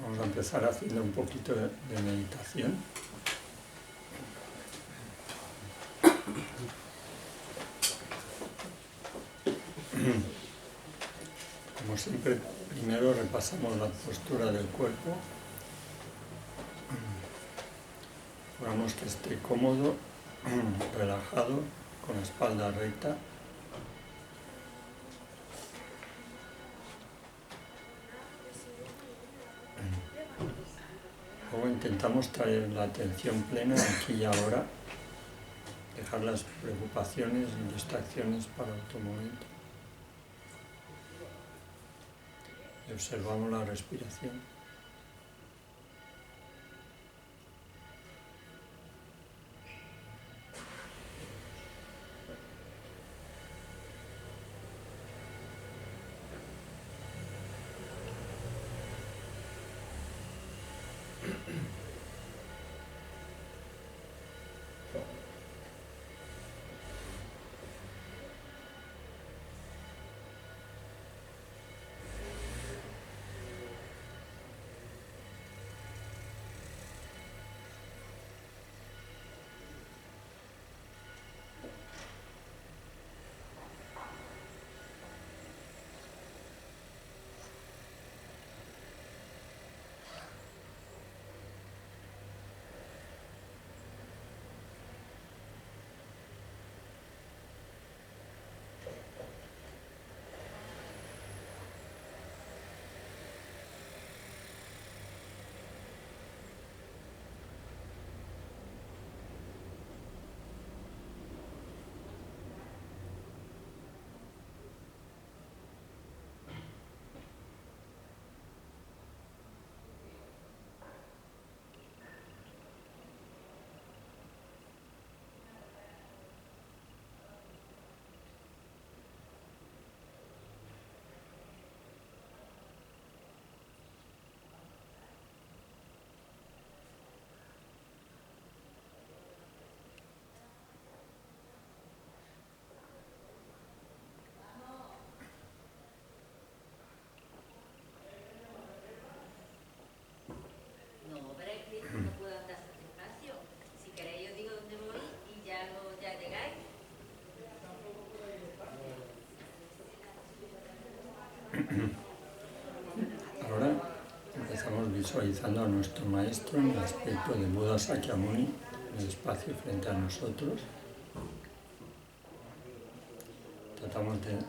Vamos a empezar haciendo un poquito de meditación. Como siempre, primero repasamos la postura del cuerpo. Procuramos que esté cómodo, relajado, con la espalda recta. Luego intentamos traer la atención plena aquí y ahora, dejar las preocupaciones y distracciones para otro momento. Y observamos la respiración. Ahora empezamos visualizando a nuestro maestro en el aspecto de Buda Sakyamuni, en el espacio frente a nosotros. Tratamos de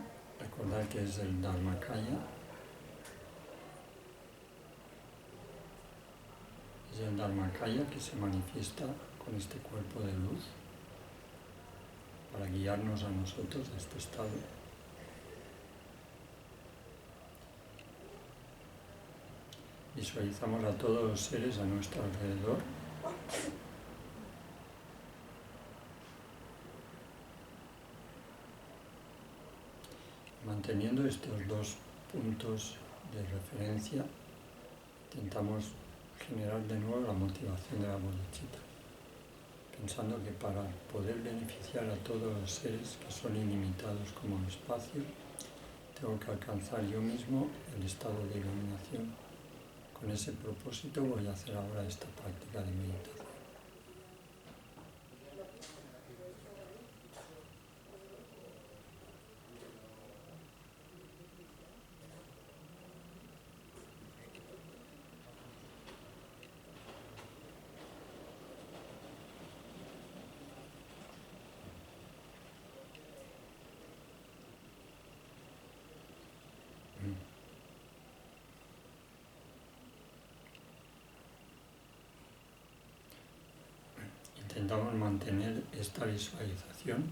recordar que es el Dharmakaya. Es el Dharmakaya que se manifiesta con este cuerpo de luz para guiarnos a nosotros a este estado. Visualizamos a todos los seres a nuestro alrededor. Manteniendo estos dos puntos de referencia, intentamos generar de nuevo la motivación de la bodhicitta, pensando que para poder beneficiar a todos los seres que son ilimitados como el espacio, tengo que alcanzar yo mismo el estado de iluminación. Con ese propósito voy a hacer ahora esta práctica de meditación. Intentamos mantener esta visualización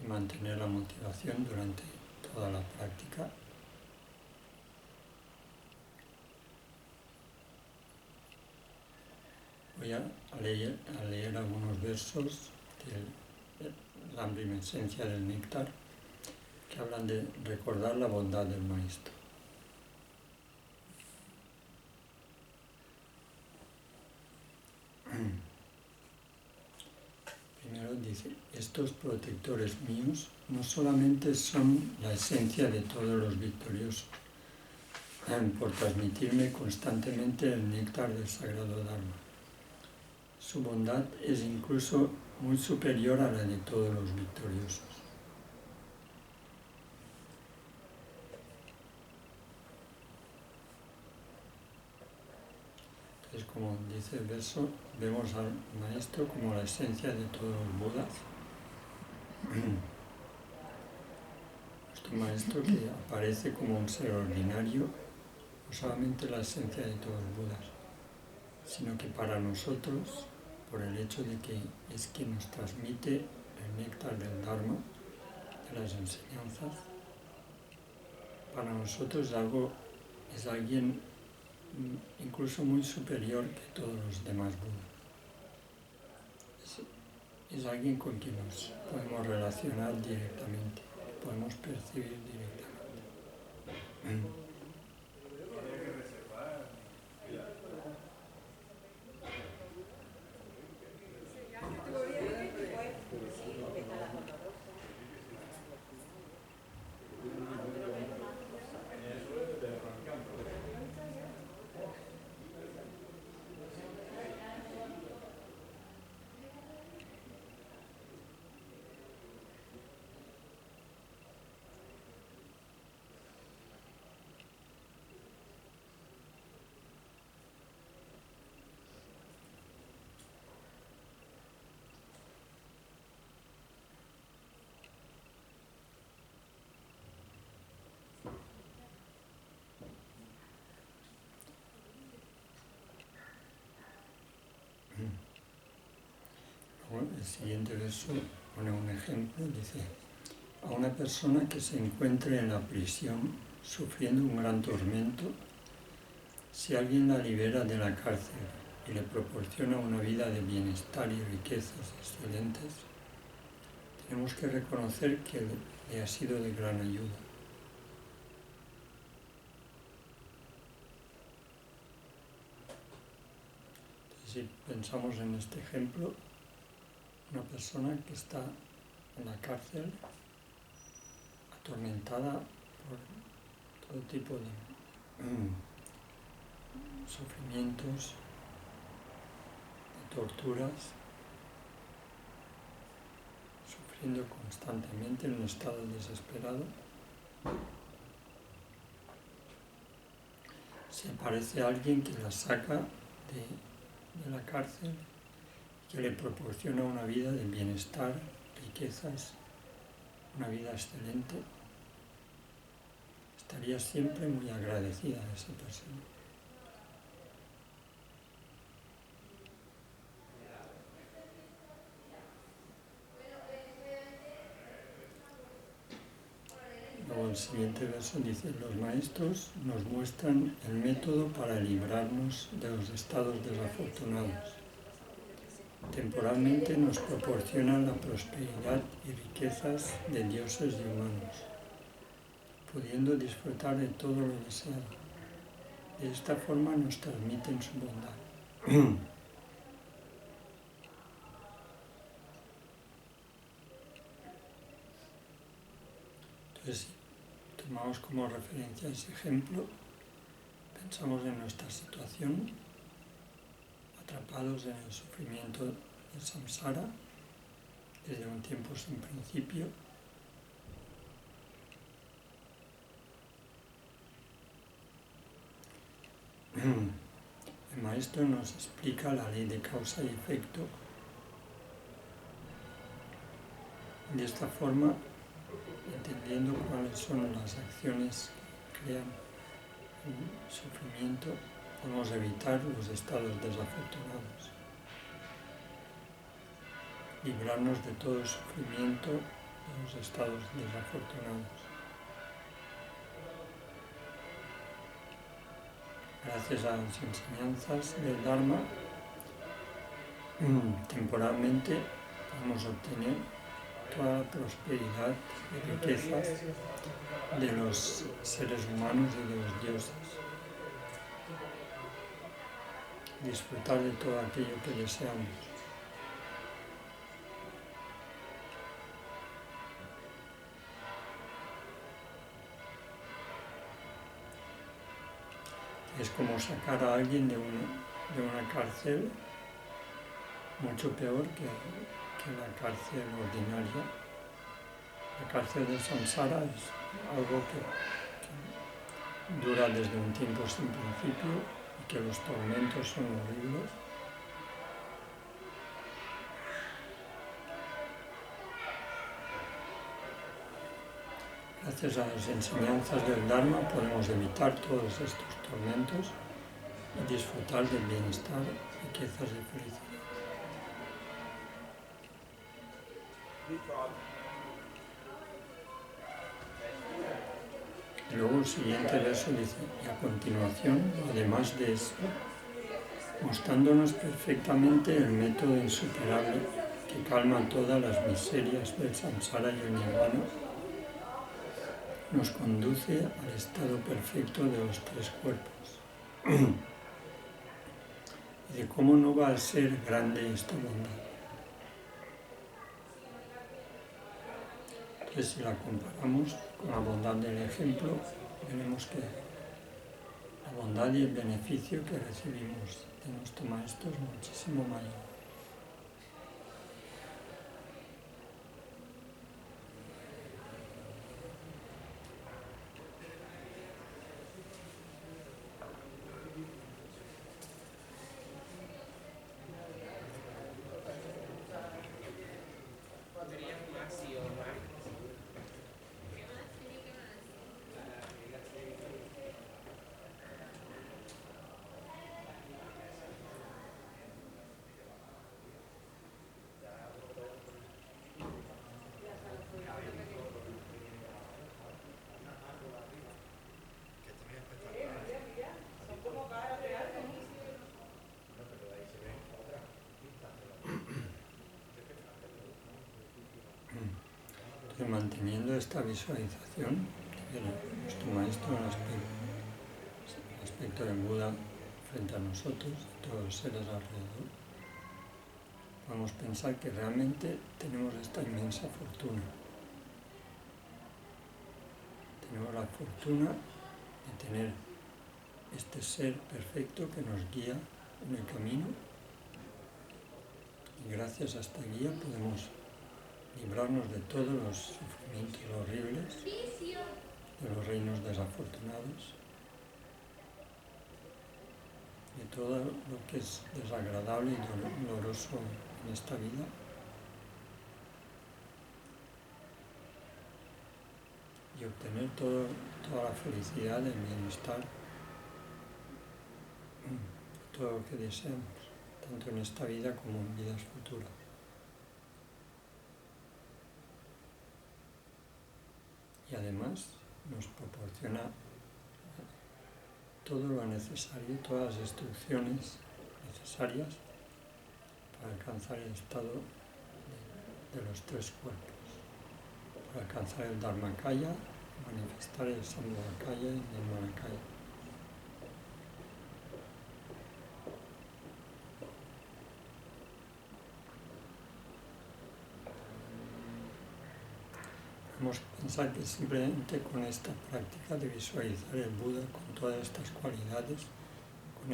y mantener la motivación durante toda la práctica. Voy a leer algunos versos de la Amrita Esencia del Néctar que hablan de recordar la bondad del Maestro. Primero dice, estos protectores míos no solamente son la esencia de todos los victoriosos, por transmitirme constantemente el néctar del sagrado Dharma. Su bondad es incluso muy superior a la de todos los victoriosos. Entonces, como dice el verso, vemos al Maestro como la esencia de todos los Budas. Nuestro Maestro, que aparece como un ser ordinario, no solamente la esencia de todos los Budas, sino que para nosotros, por el hecho de que es quien nos transmite el néctar del Dharma, de las enseñanzas, para nosotros es alguien incluso muy superior que todos los demás Budas. Es alguien con quien nos podemos relacionar directamente, podemos percibir directamente. El siguiente verso pone un ejemplo, dice: a una persona que se encuentre en la prisión sufriendo un gran tormento, si alguien la libera de la cárcel y le proporciona una vida de bienestar y riquezas excelentes, tenemos que reconocer que le ha sido de gran ayuda. Entonces, si pensamos en este ejemplo, una persona que está en la cárcel, atormentada por todo tipo de sufrimientos, de torturas, sufriendo constantemente en un estado desesperado. Si aparece alguien que la saca de la cárcel, que le proporciona una vida de bienestar, riquezas, una vida excelente, estaría siempre muy agradecida a esa persona. Luego el siguiente verso dice: los maestros nos muestran el método para librarnos de los estados desafortunados. Temporalmente nos proporcionan la prosperidad y riquezas de dioses y humanos, pudiendo disfrutar de todo lo deseado. De esta forma nos transmiten su bondad. Entonces, si tomamos como referencia ese ejemplo, pensamos en nuestra situación, atrapados en el sufrimiento del samsara, desde un tiempo sin principio. El maestro nos explica la ley de causa y efecto. De esta forma, entendiendo cuáles son las acciones que crean el sufrimiento, podemos evitar los estados desafortunados, librarnos de todo el sufrimiento de los estados desafortunados. Gracias a las enseñanzas del Dharma, temporalmente podemos obtener toda la prosperidad y riquezas de los seres humanos y de los dioses. Disfrutar de todo aquello que deseamos. como sacar a alguien de una cárcel mucho peor que la cárcel ordinaria. La cárcel de samsara es algo que dura desde un tiempo sin principio y que los tormentos son horribles. Gracias a las enseñanzas del Dharma podemos evitar todos estos tormentos y disfrutar del bienestar, riquezas y felicidad. Y luego el siguiente verso dice, y a continuación, además de esto, mostrándonos perfectamente el método insuperable que calma todas las miserias del samsara y el nirvana, nos conduce al estado perfecto de los tres cuerpos. Y de cómo no va a ser grande esta bondad. Entonces, si la comparamos con la bondad del ejemplo, veremos que la bondad y el beneficio que recibimos de nuestro maestro es muchísimo mayor. Entonces, manteniendo esta visualización, que nuestro maestro, el aspecto del Buda frente a nosotros, y todos los seres alrededor, podemos pensar que realmente tenemos esta inmensa fortuna. Tenemos la fortuna de tener este ser perfecto que nos guía en el camino y gracias a esta guía podemos librarnos de todos los sufrimientos horribles, de los reinos desafortunados, de todo lo que es desagradable y doloroso en esta vida. Y obtener toda la felicidad, el bienestar, todo lo que deseamos, tanto en esta vida como en vidas futuras. Y además nos proporciona todo lo necesario, todas las instrucciones necesarias para alcanzar el estado de los tres cuerpos, para alcanzar el Dharmakaya, manifestar el Sambhogakaya y el Nirmanakaya. Podemos pensar que simplemente con esta práctica de visualizar el Buda con todas estas cualidades, con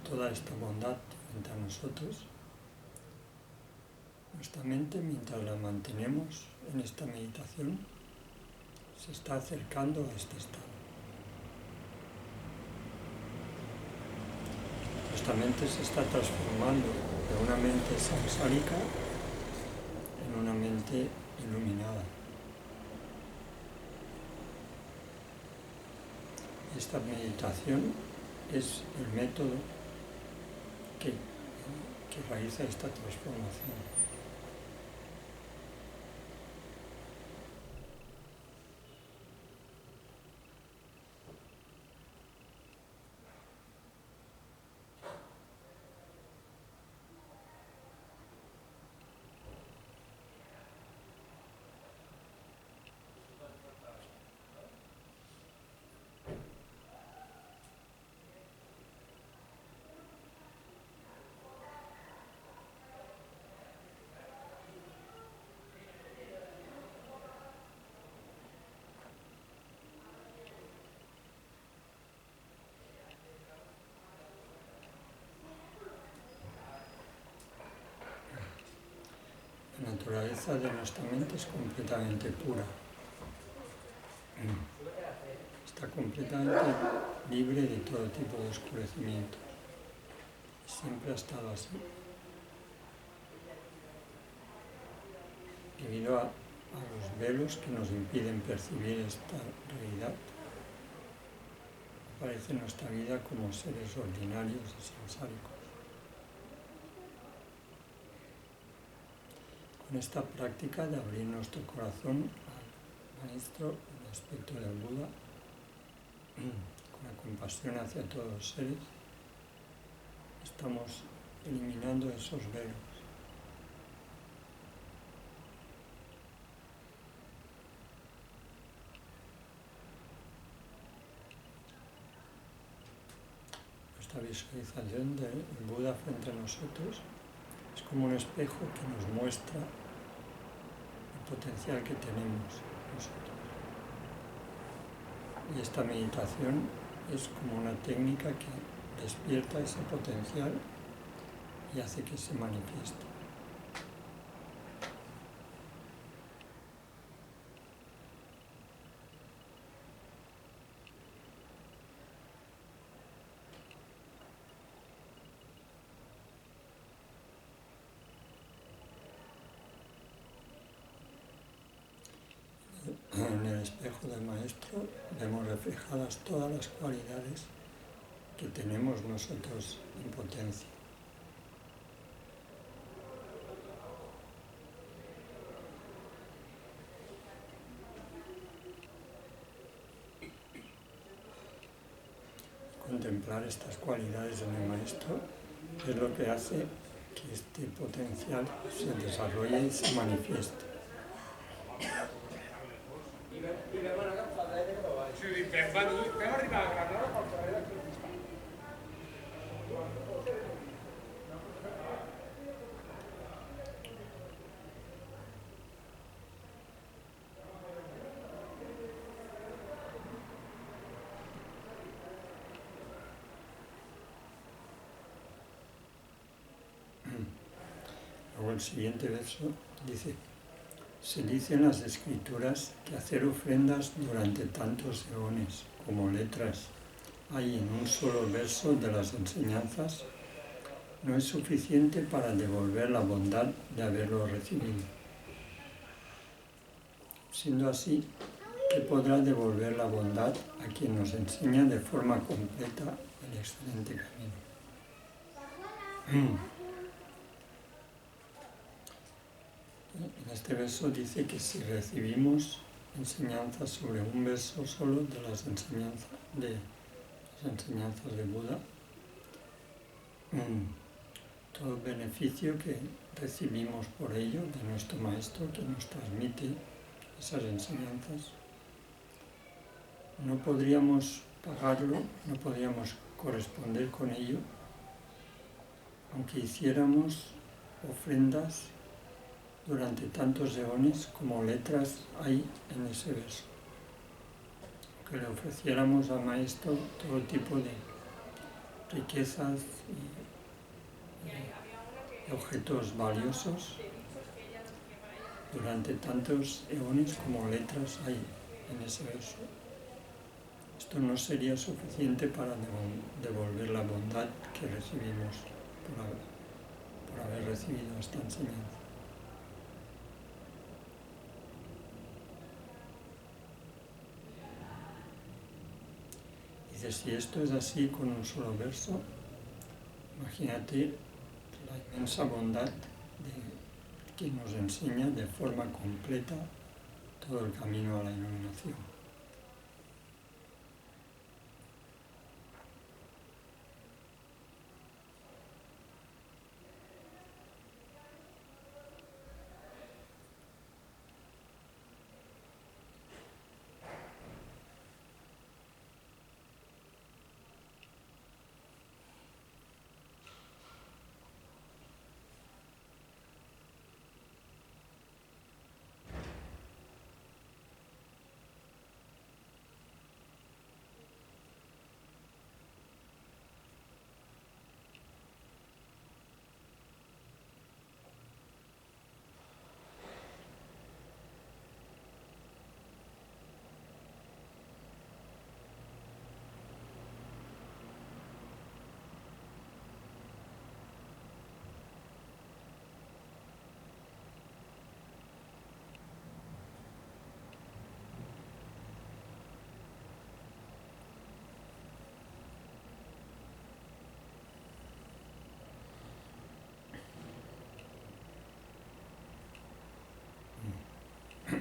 toda esta bondad frente a nosotros, nuestra mente, mientras la mantenemos en esta meditación, se está acercando a este estado. Nuestra mente se está transformando de una mente samsárica en una mente iluminada. Esta meditación es el método que realiza esta transformación. naturaleza de nuestra mente es completamente pura. Está completamente libre de todo tipo de oscurecimientos. Siempre ha estado así. Debido a los velos que nos impiden percibir esta realidad, aparece en nuestra vida como seres ordinarios y sensáricos. Con esta práctica de abrir nuestro corazón al Maestro, el aspecto del Buda, con la compasión hacia todos los seres, estamos eliminando esos velos. Esta visualización del Buda frente a nosotros es como un espejo que nos muestra el potencial que tenemos nosotros. Y esta meditación es como una técnica que despierta ese potencial y hace que se manifieste. En el espejo del Maestro vemos reflejadas todas las cualidades que tenemos nosotros en potencia. Contemplar estas cualidades en el Maestro es lo que hace que este potencial se desarrolle y se manifieste. Luego el siguiente verso dice: se dice en las Escrituras que hacer ofrendas durante tantos eones como letras hay en un solo verso de las enseñanzas no es suficiente para devolver la bondad de haberlo recibido. Siendo así, ¿qué podrá devolver la bondad a quien nos enseña de forma completa el excelente camino? En este verso dice que si recibimos enseñanzas sobre un verso solo de las enseñanzas de Buda, todo el beneficio que recibimos por ello de nuestro Maestro que nos transmite esas enseñanzas, no podríamos pagarlo, no podríamos corresponder con ello, aunque hiciéramos ofrendas durante tantos eones como letras hay en ese verso. Que le ofreciéramos al Maestro todo tipo de riquezas y objetos valiosos durante tantos eones como letras hay en ese verso. Esto no sería suficiente para devolver la bondad que recibimos por haber recibido esta enseñanza. Dice, si esto es así con un solo verso, imagínate la inmensa bondad de quien nos enseña de forma completa todo el camino a la iluminación.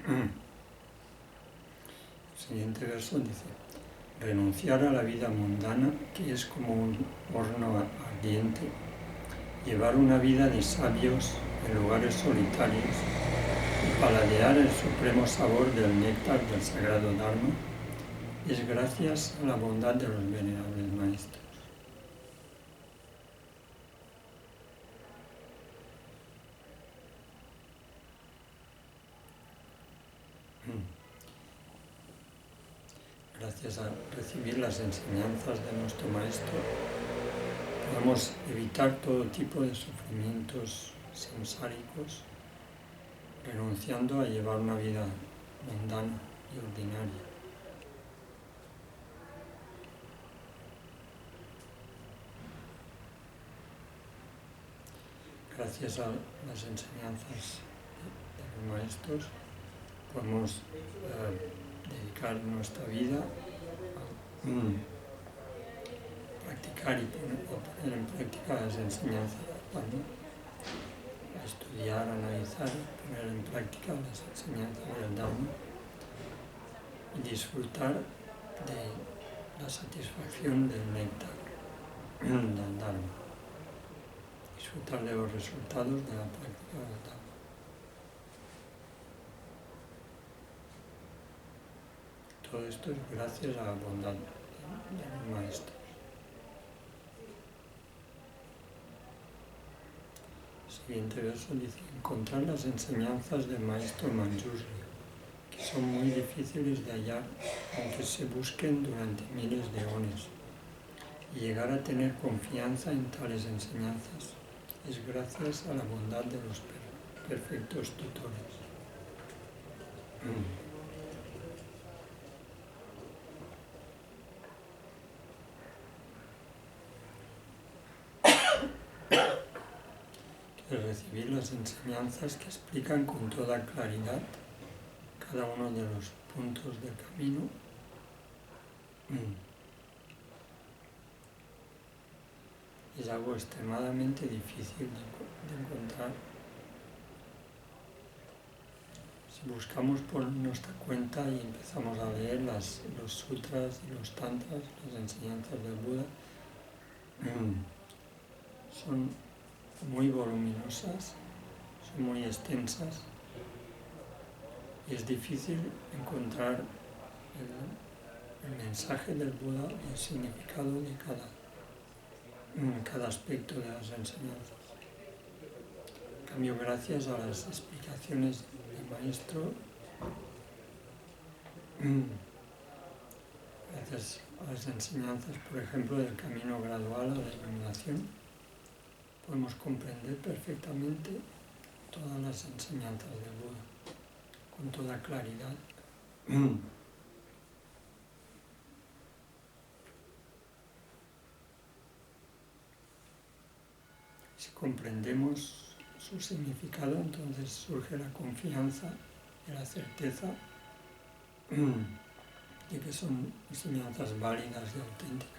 El siguiente verso dice: renunciar a la vida mundana, que es como un horno ardiente, llevar una vida de sabios en lugares solitarios y paladear el supremo sabor del néctar del sagrado Dharma, es gracias a la bondad de los venerables maestros. Gracias a recibir las enseñanzas de nuestro maestro, podemos evitar todo tipo de sufrimientos sensáricos, renunciando a llevar una vida mundana y ordinaria. Gracias a las enseñanzas de los maestros, podemos dedicar nuestra vida a practicar y poner en práctica las enseñanzas del Dharma, a estudiar, analizar, poner en práctica las enseñanzas del Dharma y disfrutar de la satisfacción del néctar del Dharma, disfrutar de los resultados de la práctica del Dharma. Todo esto es gracias a la bondad de los maestros. El siguiente verso dice: encontrar las enseñanzas del maestro Manjushri, que son muy difíciles de hallar, aunque se busquen durante miles de eones, y llegar a tener confianza en tales enseñanzas es gracias a la bondad de los perfectos tutores. Recibir las enseñanzas que explican con toda claridad cada uno de los puntos del camino es algo extremadamente difícil de encontrar. Si buscamos por nuestra cuenta y empezamos a leer los sutras y los tantras, las enseñanzas del Buda, son muy voluminosas, son muy extensas y es difícil encontrar el mensaje del Buda y el significado de cada aspecto de las enseñanzas. En cambio, gracias a las explicaciones del maestro, gracias a las enseñanzas, por ejemplo, del camino gradual a la iluminación, podemos comprender perfectamente todas las enseñanzas del Buda, con toda claridad. Si comprendemos su significado, entonces surge la confianza y la certeza de que son enseñanzas válidas y auténticas.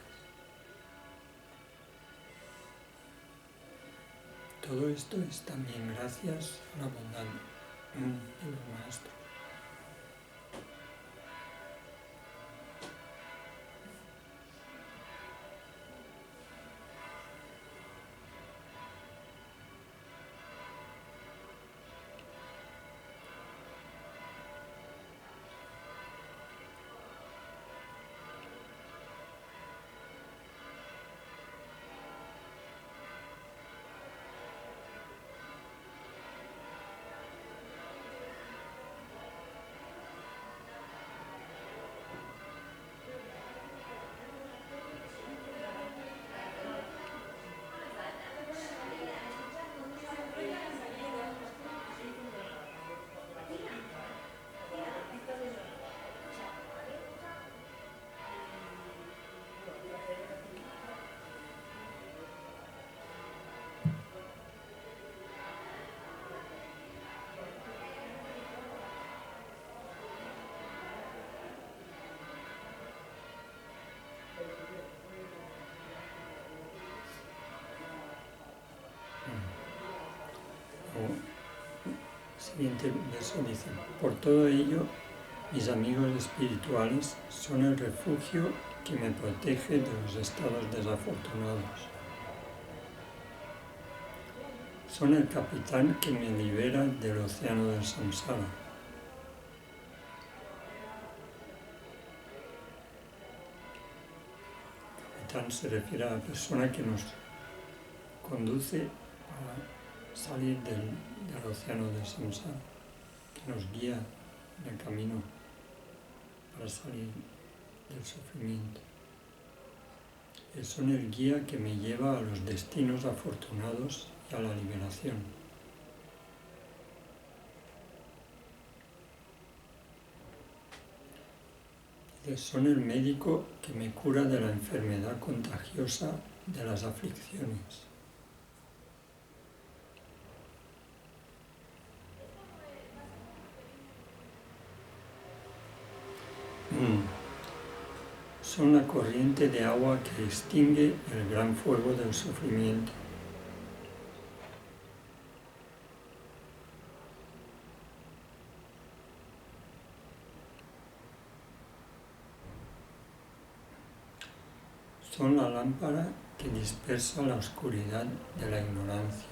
Todo esto es también gracias a la bondad de los maestros. siguiente verso dice: por todo ello, mis amigos espirituales son el refugio que me protege de los estados desafortunados. Son el capitán que me libera del océano del samsara. Capitán se refiere a la persona que nos conduce para salir del océano del samsara, que nos guía en el camino para salir del sufrimiento. Son el guía que me lleva a los destinos afortunados y a la liberación. Son el médico que me cura de la enfermedad contagiosa de las aflicciones. Son la corriente de agua que extingue el gran fuego del sufrimiento. Son la lámpara que dispersa la oscuridad de la ignorancia.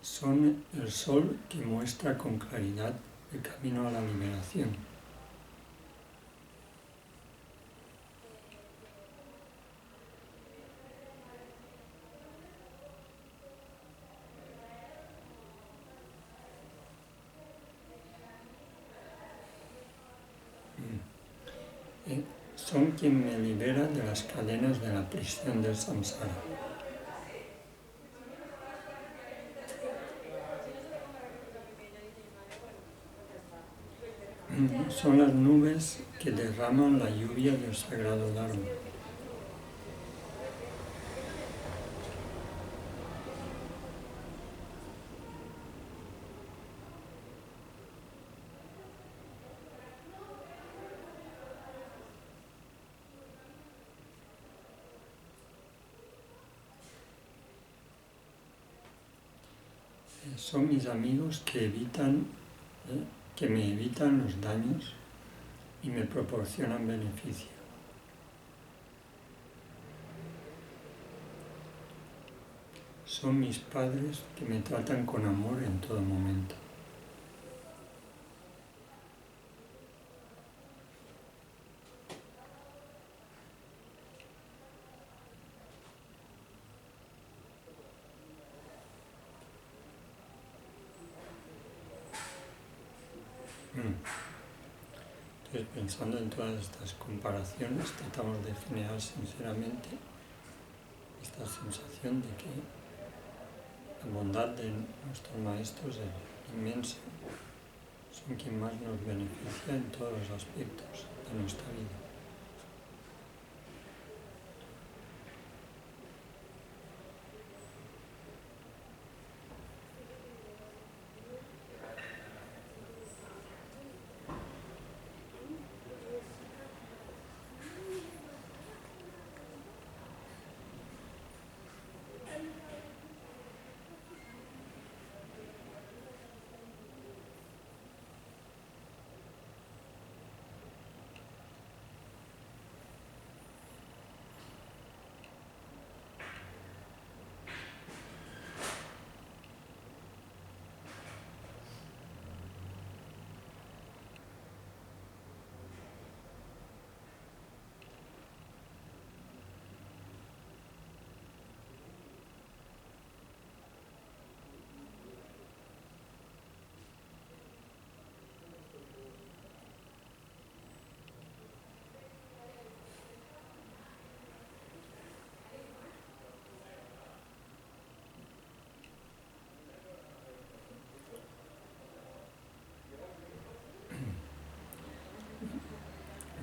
Son el sol que muestra con claridad el camino a la liberación. Son quien me libera de las cadenas de la prisión del samsara. Son las nubes que derraman la lluvia del sagrado Dharma. Son mis amigos que me evitan los daños y me proporcionan beneficio. Son mis padres que me tratan con amor en todo momento. Entonces, pensando en todas estas comparaciones, tratamos de generar sinceramente esta sensación de que la bondad de nuestros maestros es inmensa, son quien más nos beneficia en todos los aspectos de nuestra vida.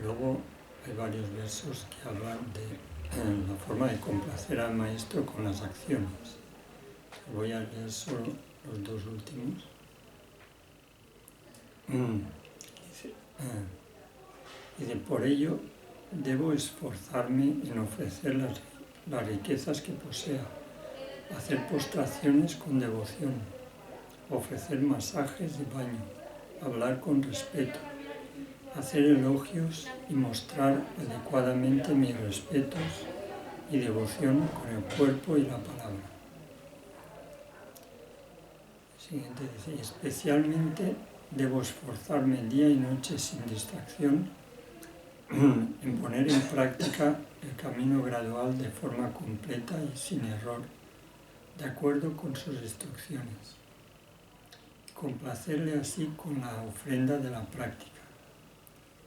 Luego hay varios versos que hablan de la forma de complacer al maestro con las acciones. Voy a leer solo los dos últimos. Dice, por ello debo esforzarme en ofrecer las riquezas que posea, hacer postraciones con devoción, ofrecer masajes de baño, hablar con respeto, hacer elogios y mostrar adecuadamente mis respetos y devoción con el cuerpo y la palabra. Siguiente dice, especialmente debo esforzarme día y noche sin distracción en poner en práctica el camino gradual de forma completa y sin error, de acuerdo con sus instrucciones. Complacerle así con la ofrenda de la práctica,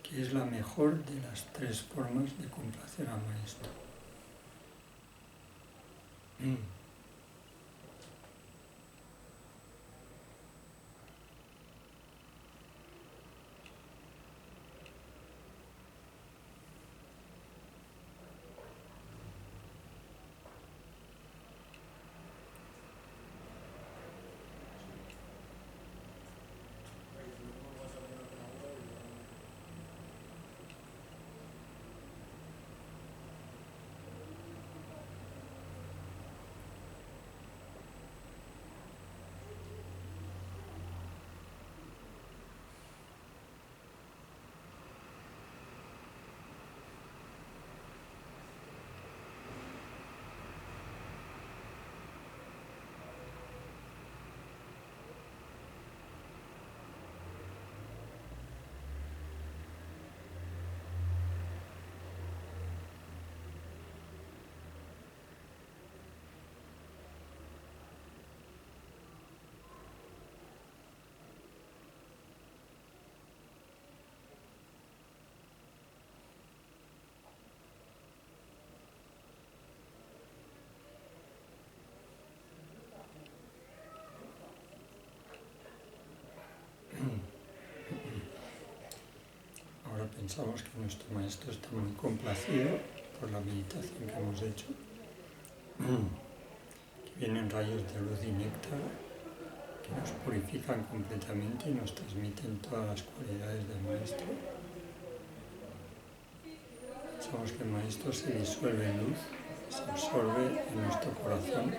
que es la mejor de las tres formas de complacer al Maestro. Ahora pensamos que nuestro Maestro está muy complacido por la meditación que hemos hecho, que vienen rayos de luz y néctar que nos purifican completamente y nos transmiten todas las cualidades del Maestro. Pensamos que el Maestro se disuelve en luz, se absorbe en nuestro corazón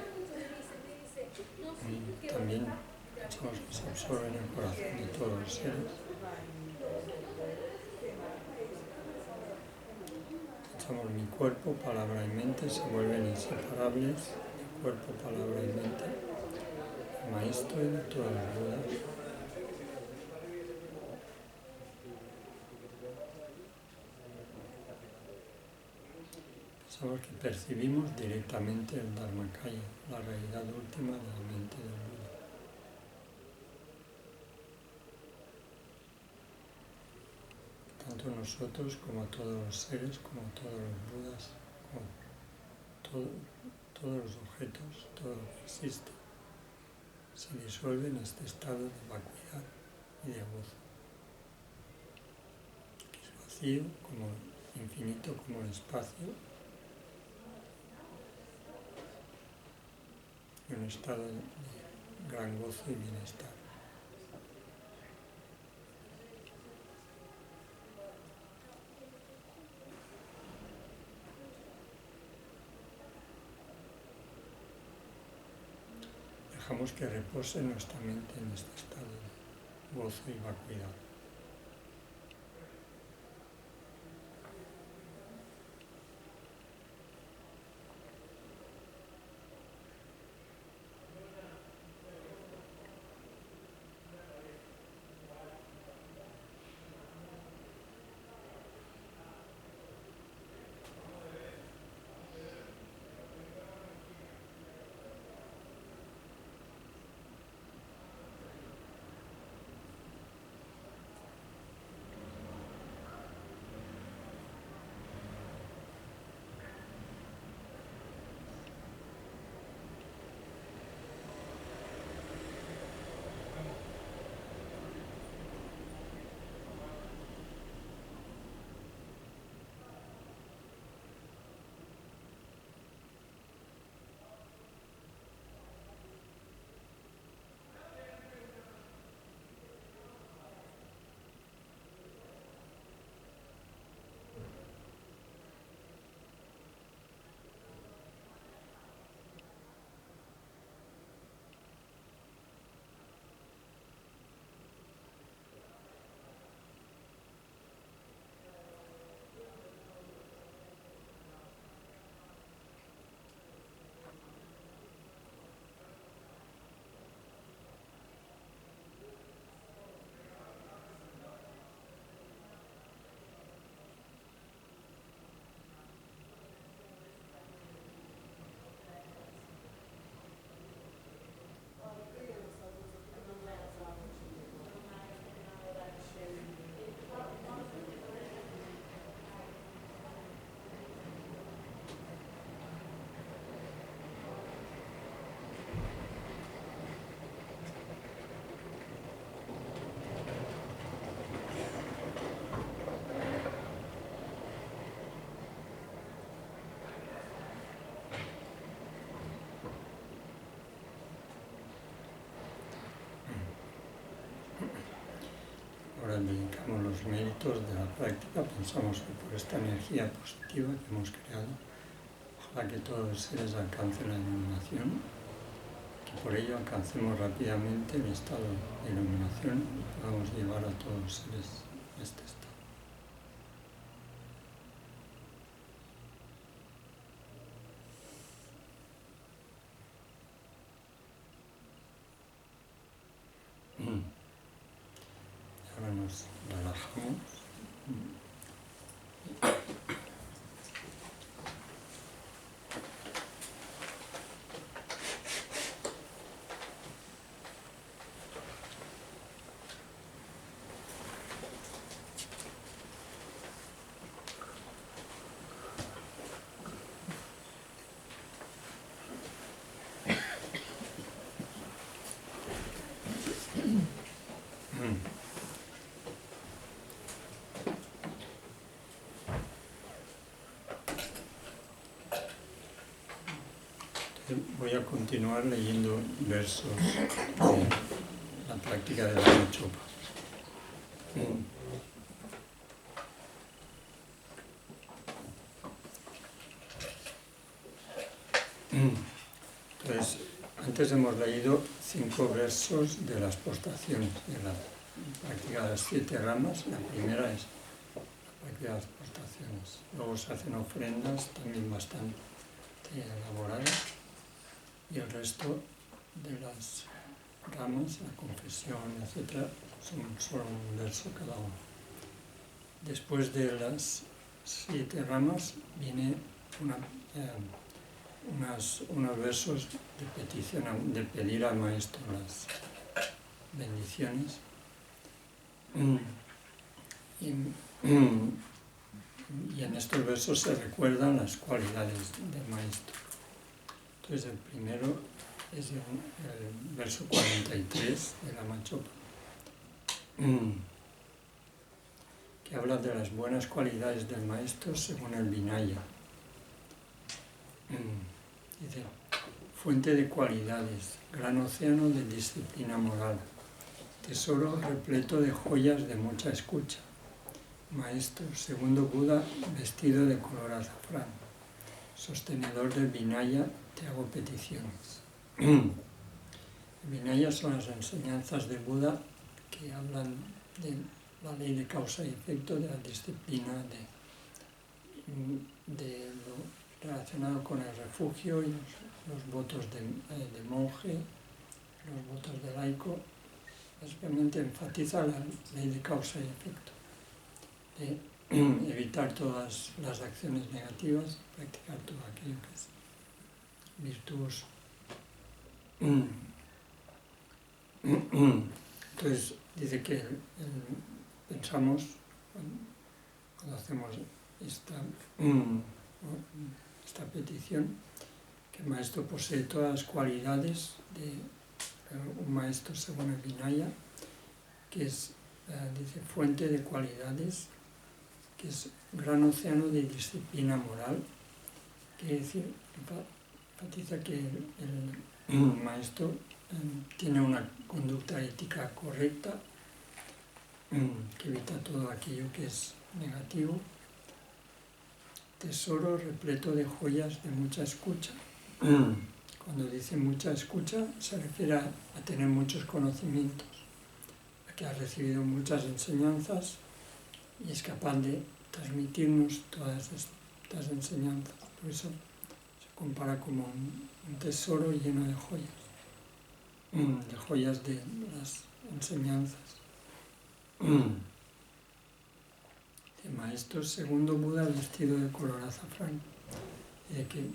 y también pensamos que se absorbe en el corazón de todos los seres. Pensamos mi cuerpo, palabra y mente se vuelven inseparables, mi cuerpo, palabra y mente, el Maestro y de todas las Budas. Pensamos que percibimos directamente el Dharmakaya, la realidad última de la mente del Buda. Tanto nosotros como todos los seres, como todos los Budas, como todos los objetos, todo lo que existe, se disuelve en este estado de vacuidad y de gozo, que es vacío, como infinito como el espacio, y un estado de gran gozo y bienestar. Dejamos que repose nuestra mente en este estado de gozo y vacuidad. vemos los méritos de la práctica, pensamos que por esta energía positiva que hemos creado, ojalá que todos los seres alcancen la iluminación, que por ello alcancemos rápidamente el estado de iluminación y podamos llevar a todos los seres a este estado. Ahora nos relajamos. Voy a continuar leyendo versos de la práctica de la Machopa. Entonces, antes hemos leído 5 versos de las postraciones, de la práctica de las 7 ramas. La primera es la práctica de las postraciones. Luego se hacen ofrendas también bastante elaboradas. Y el resto de las ramas, la confesión, etc., son solo un verso cada uno. Después de las 7 ramas viene unos versos de petición, de pedir al maestro las bendiciones. Y en estos versos se recuerdan las cualidades del maestro. Entonces el primero es el verso 43 de la Machopa, que habla de las buenas cualidades del maestro según el Vinaya. Dice: fuente de cualidades, gran océano de disciplina moral, tesoro repleto de joyas de mucha escucha, maestro, segundo Buda vestido de color azafrán, sostenedor del Vinaya, te hago peticiones. Vinaya son las enseñanzas de Buda que hablan de la ley de causa y efecto, de la disciplina, de lo relacionado con el refugio y los votos de monje, los votos de laico. Básicamente enfatiza la ley de causa y efecto, de evitar todas las acciones negativas, practicar todo aquello que es virtuoso. Entonces dice que pensamos, cuando hacemos esta petición, que el maestro posee todas las cualidades de un maestro según el Vinaya, que es, dice, fuente de cualidades, que es gran océano de disciplina moral, quiere decir, enfatiza que el maestro tiene una conducta ética correcta, que evita todo aquello que es negativo, tesoro repleto de joyas de mucha escucha. Cuando dice mucha escucha se refiere a tener muchos conocimientos, a que ha recibido muchas enseñanzas y es capaz de transmitirnos todas estas enseñanzas. Por eso se compara como un tesoro lleno de joyas de las enseñanzas. El maestro segundo Buda vestido de color azafrán. Que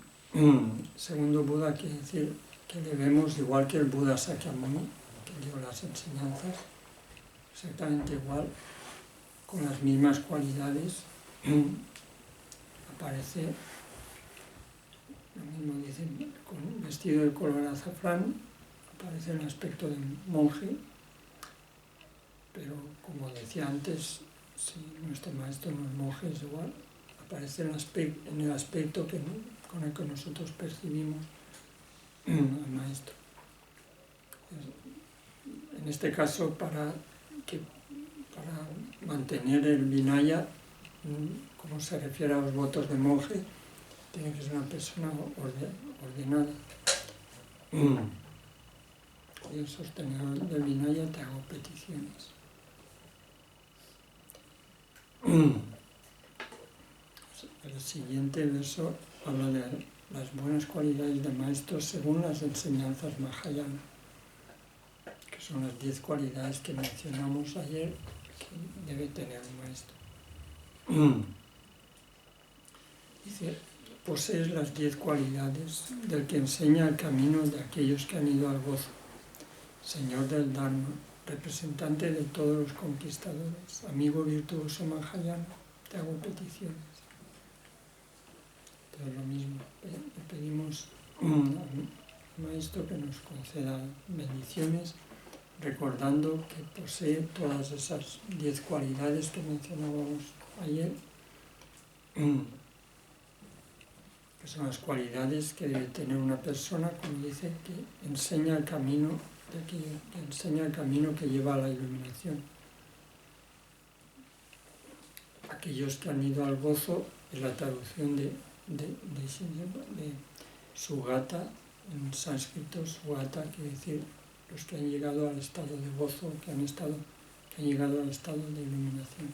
segundo Buda quiere decir que le vemos igual que el Buda Sakyamuni, que dio las enseñanzas, exactamente igual, con las mismas cualidades. Aparece, lo mismo dicen, con vestido de color azafrán, aparece el aspecto de monje, pero como decía antes, si nuestro maestro no es monje, es igual, aparece en el aspecto con el que nosotros percibimos al maestro. En este caso, para mantener el vinaya, como se refiere a los votos de monje, tiene que ser una persona ordenada. Y el sostenedor del vinaya, te hago peticiones. El siguiente verso habla de las buenas cualidades del maestro según las enseñanzas Mahayana, que son las 10 cualidades que mencionamos ayer que debe tener un maestro. Dice, posees las 10 cualidades del que enseña el camino de aquellos que han ido al gozo, Señor del Dharma, representante de todos los conquistadores, amigo virtuoso Mahayana, te hago peticiones. Pero lo mismo, le pedimos al maestro que nos conceda bendiciones, recordando que posee todas esas 10 cualidades que mencionábamos ayer, que son las cualidades que debe tener una persona, como dice, que enseña el camino, que lleva a la iluminación. Aquellos que han ido al gozo es la traducción de Sugata, en sánscrito. Sugata quiere decir los que han llegado al estado de gozo, que han llegado al estado de iluminación.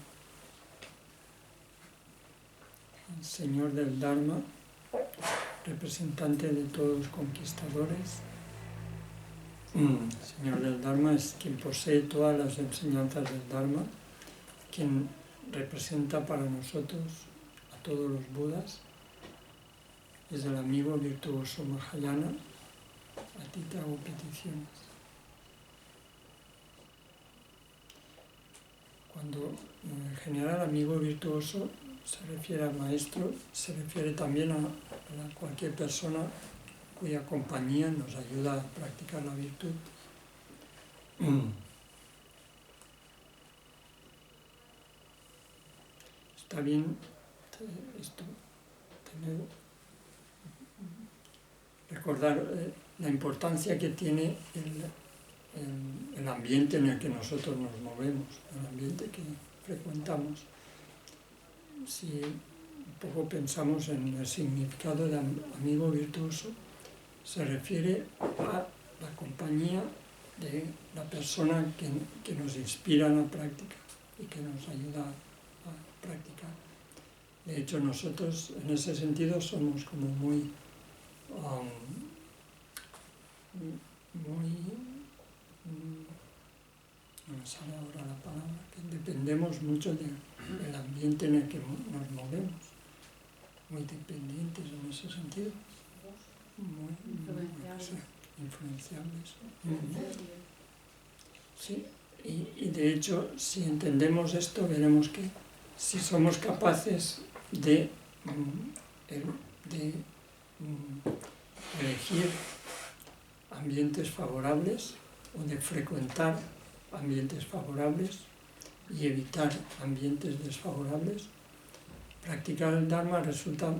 El Señor del Dharma, representante de todos los conquistadores. El Señor del Dharma es quien posee todas las enseñanzas del Dharma, quien representa para nosotros a todos los Budas. Es el amigo virtuoso Mahayana, a ti te hago peticiones. Cuando en general amigo virtuoso se refiere al maestro, se refiere también a cualquier persona cuya compañía nos ayuda a practicar la virtud. Está bien esto, recordar la importancia que tiene el ambiente en el que nosotros nos movemos, el ambiente que frecuentamos. Si un poco pensamos en el significado de amigo virtuoso, se refiere a la compañía de la persona que nos inspira en la práctica y que nos ayuda a practicar. De hecho, nosotros en ese sentido somos como muy no me sale ahora la palabra, que dependemos mucho del ambiente en el que nos movemos, muy dependientes en ese sentido, muy influenciables. Sí, y de hecho, si entendemos esto, veremos que si somos capaces de elegir ambientes favorables o de frecuentar ambientes favorables y evitar ambientes desfavorables, practicar el Dharma resulta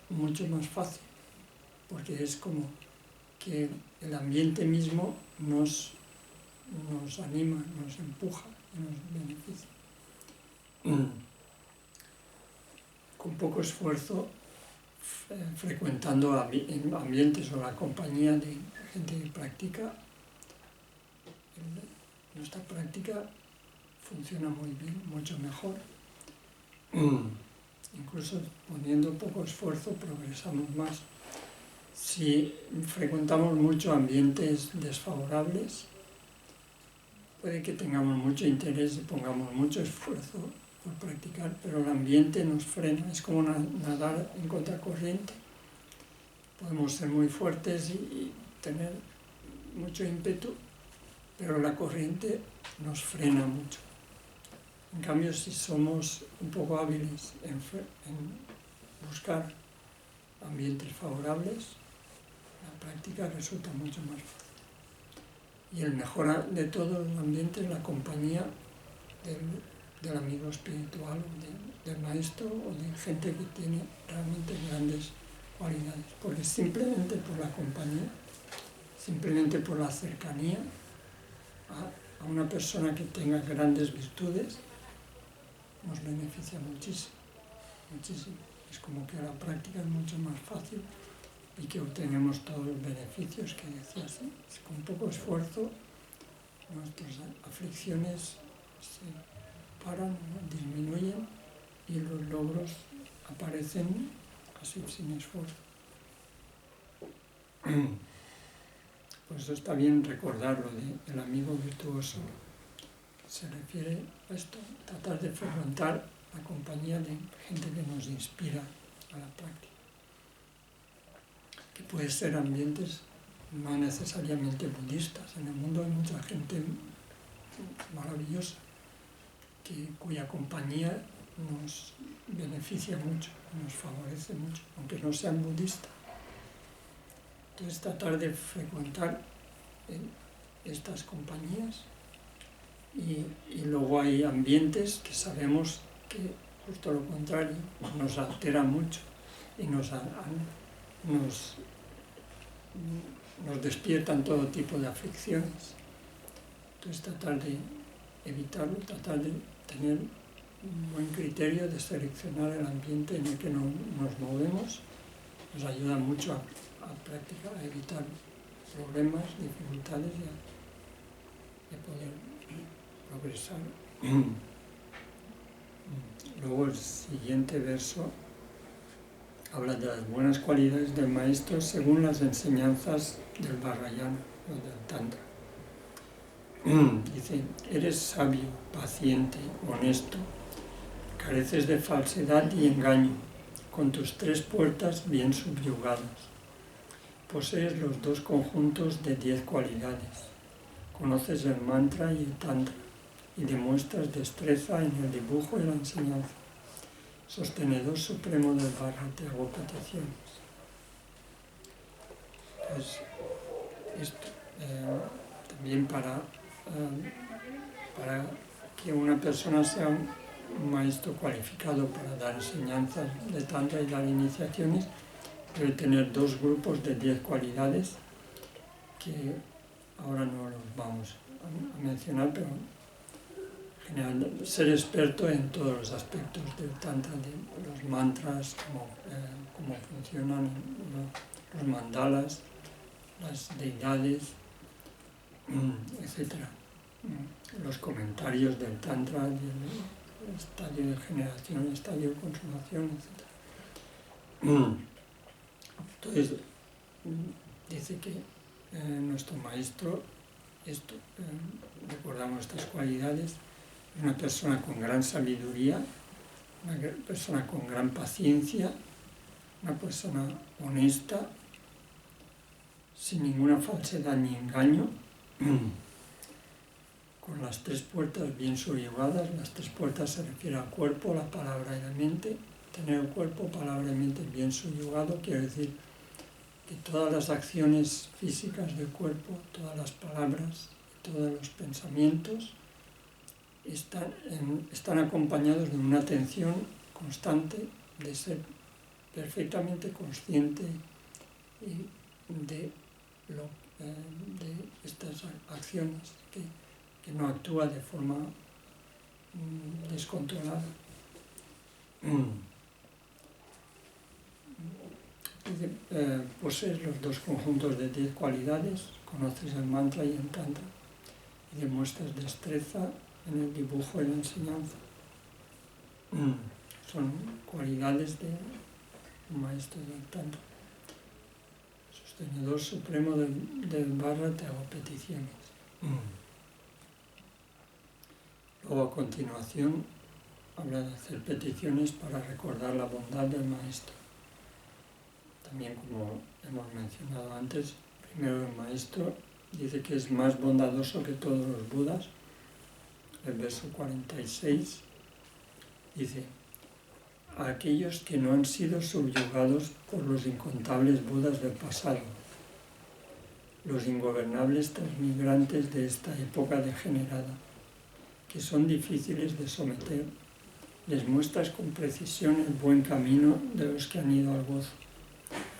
mucho más fácil, porque es como que el ambiente mismo nos anima, nos empuja y nos beneficia. Con poco esfuerzo, frecuentando ambientes o la compañía de gente que practica, nuestra práctica funciona muy bien, mucho mejor. Incluso poniendo poco esfuerzo progresamos más. Si frecuentamos mucho ambientes desfavorables, puede que tengamos mucho interés y pongamos mucho esfuerzo por practicar, pero el ambiente nos frena, es como nadar en contracorriente. Podemos ser muy fuertes y tener mucho ímpetu, pero la corriente nos frena mucho. En cambio, si somos un poco hábiles en buscar ambientes favorables, la práctica resulta mucho más fácil. Y el mejor de todo el ambiente es la compañía del amigo espiritual, del maestro o de gente que tiene realmente grandes cualidades. Porque simplemente por la compañía, simplemente por la cercanía a una persona que tenga grandes virtudes, nos beneficia muchísimo, muchísimo. Es como que la práctica es mucho más fácil y que obtenemos todos los beneficios que decías. Con poco esfuerzo nuestras aflicciones se paran, ¿no? Disminuyen y los logros aparecen así sin esfuerzo. Por eso está bien recordar lo del amigo virtuoso. Se refiere a esto, tratar de frecuentar la compañía de gente que nos inspira a la práctica. Que puede ser ambientes no necesariamente budistas. En el mundo hay mucha gente maravillosa cuya compañía nos beneficia mucho, nos favorece mucho, aunque no sean budistas. Entonces tratar de frecuentar estas compañías y luego hay ambientes que sabemos que justo lo contrario nos alteran mucho y nos despiertan todo tipo de aflicciones. Entonces tratar de evitarlo, tratar de tener un buen criterio de seleccionar el ambiente en el que nos movemos, nos ayuda mucho a practicar, a evitar problemas, dificultades y a poder progresar. Luego el siguiente verso habla de las buenas cualidades del maestro según las enseñanzas del Vajrayana o del Tantra. Dice, eres sabio, paciente, honesto, careces de falsedad y engaño, con tus 3 puertas bien subyugadas. Posees los 2 conjuntos de 10 cualidades. Conoces el mantra y el tantra y demuestras destreza en el dibujo y la enseñanza. Sostenedor supremo del Vajra, te hago peticiones. Pues esto también para que una persona sea un maestro cualificado para dar enseñanzas de tantra y dar iniciaciones, debe tener 2 grupos de 10 cualidades que ahora no los vamos a mencionar, pero en general ser experto en todos los aspectos del tantra, de los mantras, cómo funcionan los mandalas, las deidades, etc. Los comentarios del tantra, el estadio de generación, el estadio de consumación, etc. Entonces, dice que nuestro maestro, recordamos estas cualidades, es una persona con gran sabiduría, una persona con gran paciencia, una persona honesta, sin ninguna falsedad ni engaño, con las 3 puertas bien subyugadas. Las 3 puertas se refieren al cuerpo, la palabra y la mente. Tener el cuerpo, palabra y mente bien subyugado quiere decir que todas las acciones físicas del cuerpo, todas las palabras, todos los pensamientos están acompañados de una atención constante de ser perfectamente consciente de estas acciones, que no actúa de forma descontrolada. Posees los 2 conjuntos de 10 cualidades, conoces el mantra y el tantra y demuestras destreza en el dibujo y la enseñanza. Son cualidades de un maestro del tantra. Sostenedor supremo del Vajra, te hago peticiones. Luego a continuación habla de hacer peticiones para recordar la bondad del maestro. También, como hemos mencionado antes, primero el maestro dice que es más bondadoso que todos los budas. El verso 46 dice, a aquellos que no han sido subyugados por los incontables budas del pasado, los ingobernables transmigrantes de esta época degenerada, que son difíciles de someter, les muestras con precisión el buen camino de los que han ido al gozo.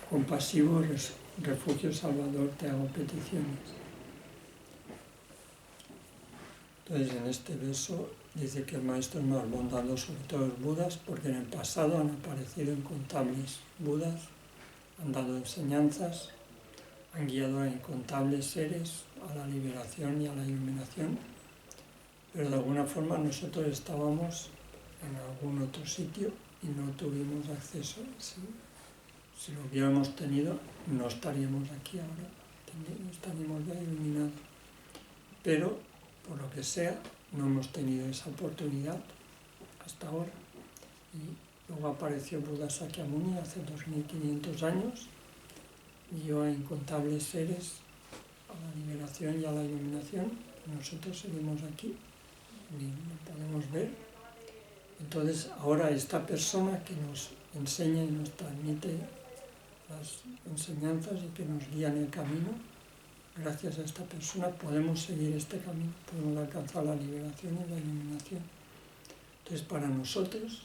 Compasivo refugio salvador, te hago peticiones. Entonces, en este verso dice que el maestro es más bondadoso de todos los Budas porque en el pasado han aparecido incontables Budas, han dado enseñanzas, han guiado a incontables seres a la liberación y a la iluminación, pero de alguna forma nosotros estábamos en algún otro sitio y no tuvimos acceso. Si lo hubiéramos tenido, no estaríamos aquí ahora, estaríamos ya iluminados. Pero, por lo que sea, no hemos tenido esa oportunidad hasta ahora. Y luego apareció Buda Sakyamuni hace 2500 años, guió a incontables seres a la liberación y a la iluminación. Nosotros seguimos aquí, ni lo podemos ver. Entonces, ahora esta persona que nos enseña y nos transmite las enseñanzas y que nos guía en el camino, gracias a esta persona podemos seguir este camino, podemos alcanzar la liberación y la iluminación. Entonces, para nosotros,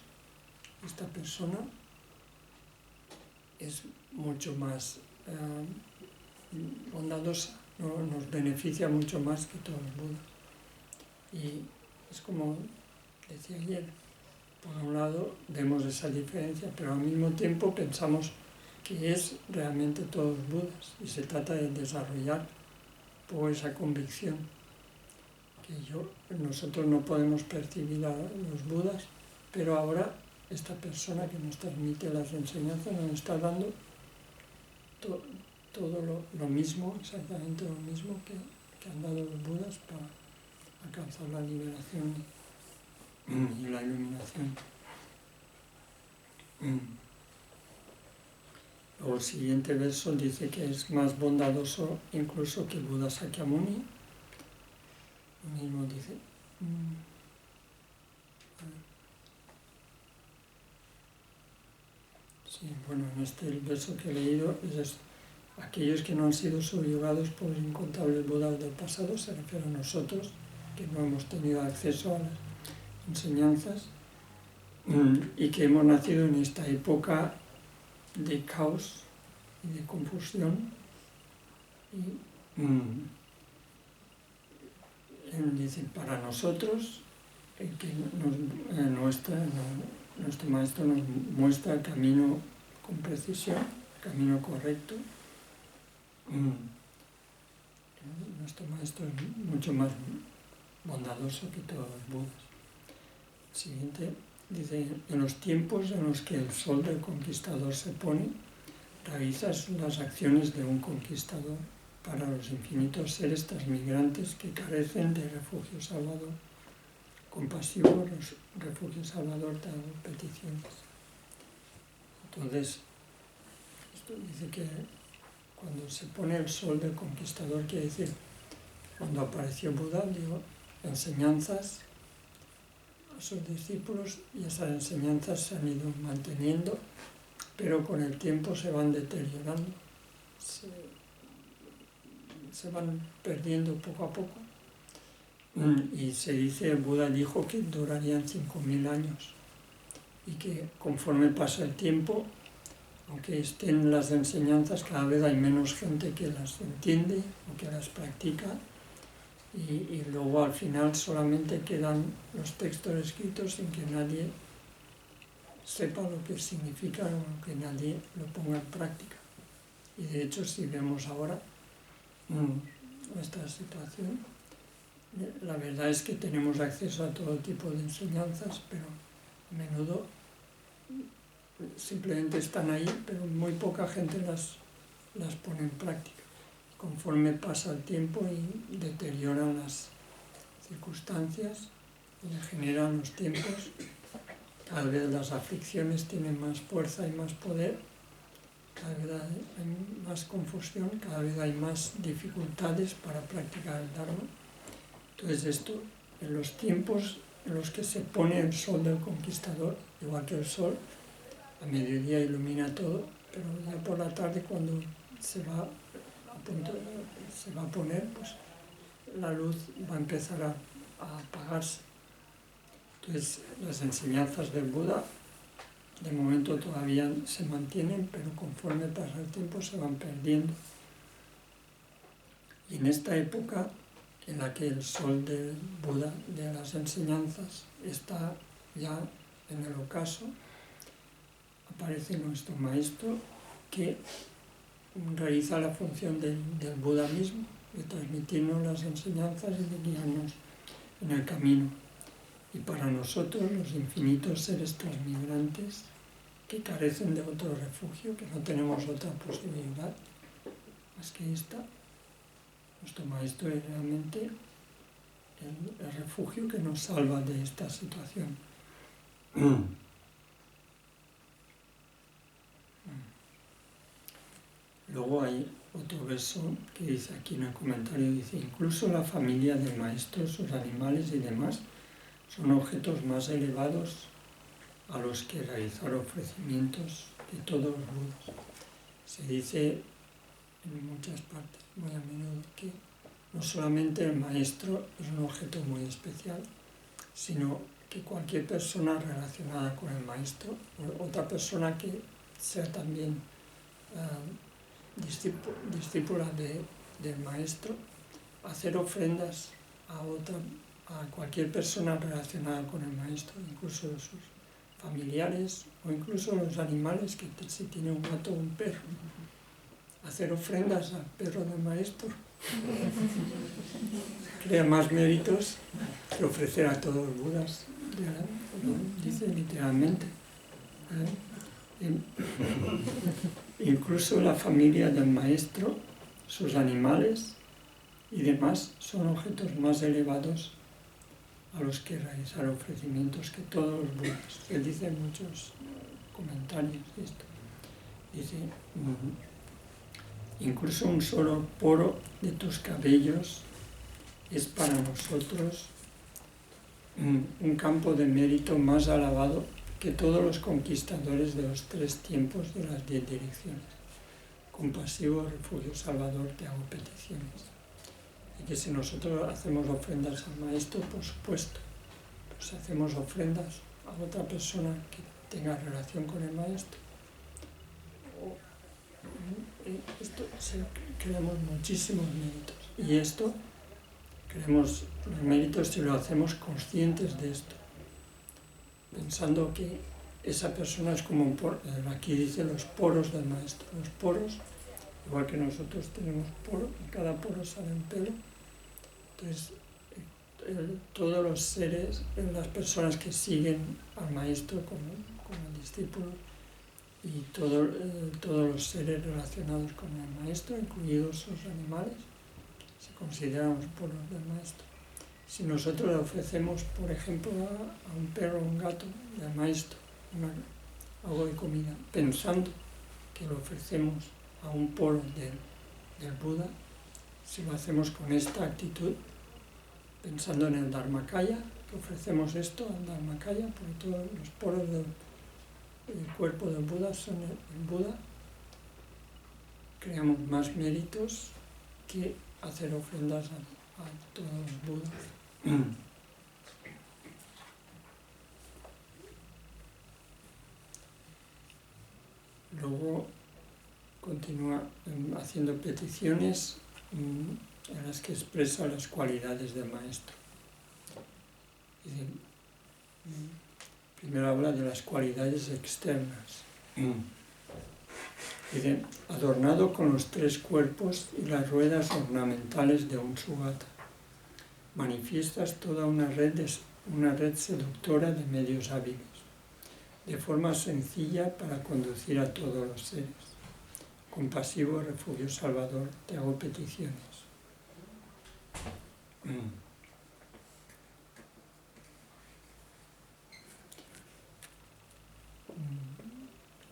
esta persona es mucho más bondadosa, ¿no? Nos beneficia mucho más que todos los Budas. Y es como decía ayer, por un lado vemos esa diferencia, pero al mismo tiempo pensamos que es realmente todos los Budas y se trata de desarrollar por esa convicción que nosotros no podemos percibir a los Budas, pero ahora esta persona que nos transmite las enseñanzas nos está dando todo lo mismo, exactamente lo mismo que han dado los Budas para alcanzar la liberación y la iluminación. Luego el siguiente verso dice que es más bondadoso incluso que Buda Sakyamuni. Lo mismo dice. Sí, bueno, en este verso que he leído es aquellos que no han sido subyugados por los incontables Budas del pasado, se refiere a nosotros, que no hemos tenido acceso a las enseñanzas y que hemos nacido en esta época de caos y de confusión. Y dice, para nosotros, que nuestro maestro nos muestra el camino con precisión, el camino correcto. Nuestro maestro es mucho más bondadoso que todos los Budas. El siguiente dice, en los tiempos en los que el sol del conquistador se pone, realizas las acciones de un conquistador para los infinitos seres transmigrantes que carecen de refugio salvador. Compasivo, refugio salvador, te hago peticiones. Entonces, esto dice que cuando se pone el sol del conquistador, quiere decir, cuando apareció Buda, dio enseñanzas a sus discípulos y esas enseñanzas se han ido manteniendo, pero con el tiempo se van deteriorando, se van perdiendo poco a poco. Y se dice, Buda dijo que durarían 5000 años y que conforme pasa el tiempo, aunque estén las enseñanzas, cada vez hay menos gente que las entiende o que las practica y luego al final solamente quedan los textos escritos sin que nadie sepa lo que significan o que nadie lo ponga en práctica. Y de hecho, si vemos ahora nuestra situación, la verdad es que tenemos acceso a todo tipo de enseñanzas, pero a menudo simplemente están ahí, pero muy poca gente las pone en práctica. Conforme pasa el tiempo y deterioran las circunstancias y degeneran los tiempos, cada vez las aflicciones tienen más fuerza y más poder, cada vez hay más confusión, cada vez hay más dificultades para practicar el Dharma. Entonces esto, en los tiempos en los que se pone el sol del conquistador, igual que el sol, a mediodía ilumina todo, pero ya por la tarde cuando se va a poner, pues la luz va a empezar a apagarse. Entonces las enseñanzas del Buda de momento todavía se mantienen, pero conforme pasa el tiempo se van perdiendo. Y en esta época en la que el sol del Buda de las enseñanzas está ya en el ocaso, aparece nuestro maestro que realiza la función del Buda mismo, de transmitirnos las enseñanzas y de guiarnos en el camino. Y para nosotros, los infinitos seres transmigrantes que carecen de otro refugio, que no tenemos otra posibilidad más que esta, nuestro maestro es realmente el refugio que nos salva de esta situación. Luego hay otro verso que dice aquí en el comentario, dice, incluso la familia del maestro, sus animales y demás, son objetos más elevados a los que realizar ofrecimientos de todos los budas. Se dice en muchas partes, muy a menudo, que no solamente el maestro es un objeto muy especial, sino que cualquier persona relacionada con el maestro, o otra persona que sea también discípula del maestro, hacer ofrendas a cualquier persona relacionada con el maestro, incluso sus familiares o incluso los animales, que si tiene un gato o un perro, hacer ofrendas al perro del maestro crea más méritos que ofrecer a todos los budas, dice literalmente. Incluso la familia del maestro, sus animales y demás son objetos más elevados a los que realizar ofrecimientos que todos los budas. Él dice en muchos comentarios esto. Dice, incluso un solo poro de tus cabellos es para nosotros un campo de mérito más alabado que todos los conquistadores de los 3 tiempos de las 10 direcciones. Compasivo, refugio, salvador, te hago peticiones. Y que si nosotros hacemos ofrendas al maestro, por supuesto, pues hacemos ofrendas a otra persona que tenga relación con el maestro, creamos muchísimos méritos. Y esto, creemos los méritos si lo hacemos conscientes de esto, pensando que esa persona es como un poro. Aquí dice los poros del maestro. Los poros, igual que nosotros tenemos poro, en cada poro sale un pelo. Entonces, todos los seres, las personas que siguen al maestro como discípulo, y todos los seres relacionados con el maestro, incluidos sus animales, se consideran los poros del maestro. Si nosotros le ofrecemos, por ejemplo, a un perro o un gato del maestro algo de comida, pensando que lo ofrecemos a un poro del Buda, si lo hacemos con esta actitud, pensando en el Dharmakaya, que ofrecemos esto al Dharmakaya, porque todos los poros del cuerpo del Buda son el Buda, creamos más méritos que hacer ofrendas a todos los Budas. Luego continúa haciendo peticiones en las que expresa las cualidades del maestro. Primero habla de las cualidades externas. Dice, adornado con los 3 cuerpos y las ruedas ornamentales de un sugata, manifiestas toda una red seductora de medios hábiles, de forma sencilla para conducir a todos los seres. Compasivo, refugio, salvador, te hago peticiones.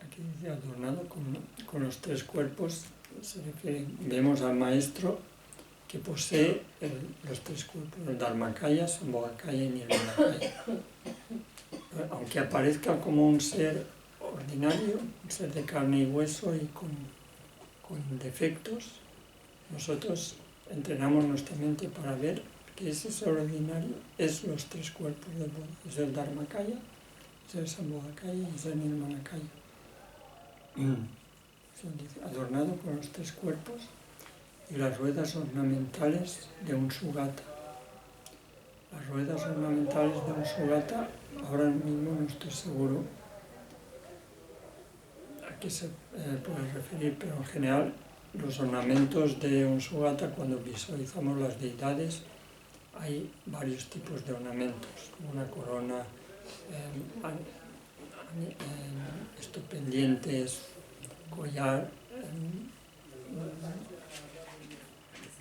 Aquí dice adornado con los 3 cuerpos, se refiere, vemos al maestro que posee los 3 cuerpos, el Dharmakaya, Sambhogakaya y Nirmanakaya. Aunque aparezca como un ser ordinario, un ser de carne y hueso y con defectos, nosotros entrenamos nuestra mente para ver que ese ser ordinario es los 3 cuerpos del Buda. Es el Dharmakaya, es el Sambhogakaya y es el Nirmanakaya. Adornado con los 3 cuerpos y las ruedas ornamentales de un sugata. Las ruedas ornamentales de un sugata, ahora mismo no estoy seguro a qué se puede referir, pero en general los ornamentos de un sugata, cuando visualizamos las deidades, hay varios tipos de ornamentos, como una corona, pendientes, collar,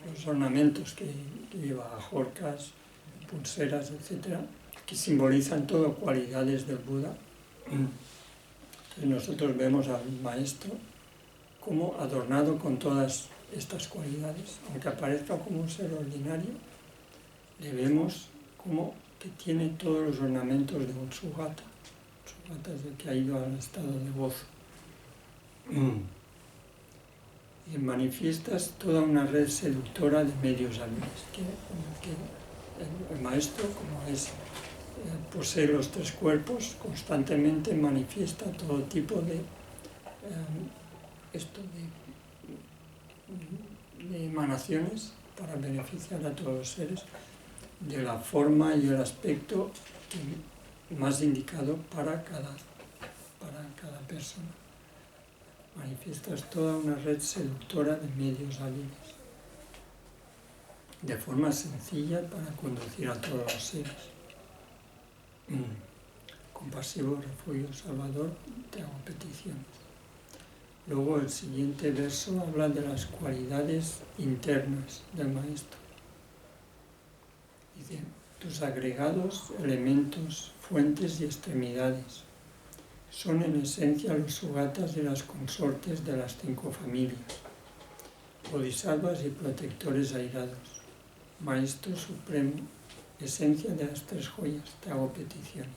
los ornamentos que lleva ajorcas, pulseras, etc., que simbolizan todo cualidades del Buda. Entonces nosotros vemos al maestro como adornado con todas estas cualidades. Aunque aparezca como un ser ordinario, le vemos como que tiene todos los ornamentos de un sugata. Sugata es el que ha ido al estado de gozo. Y manifiestas toda una red seductora de medios hábiles, que el maestro, como posee los tres cuerpos, constantemente manifiesta todo tipo de emanaciones para beneficiar a todos los seres de la forma y el aspecto más indicado para cada persona. Manifiestas toda una red seductora de medios hábiles, de forma sencilla para conducir a todos los seres. Compasivo, refugio, salvador, te hago peticiones. Luego el siguiente verso habla de las cualidades internas del maestro. Dice, tus agregados, elementos, fuentes y extremidades son en esencia los sugatas y las consortes de las 5 familias, bodhisattvas y protectores airados, maestro supremo, esencia de las 3 joyas, te hago peticiones.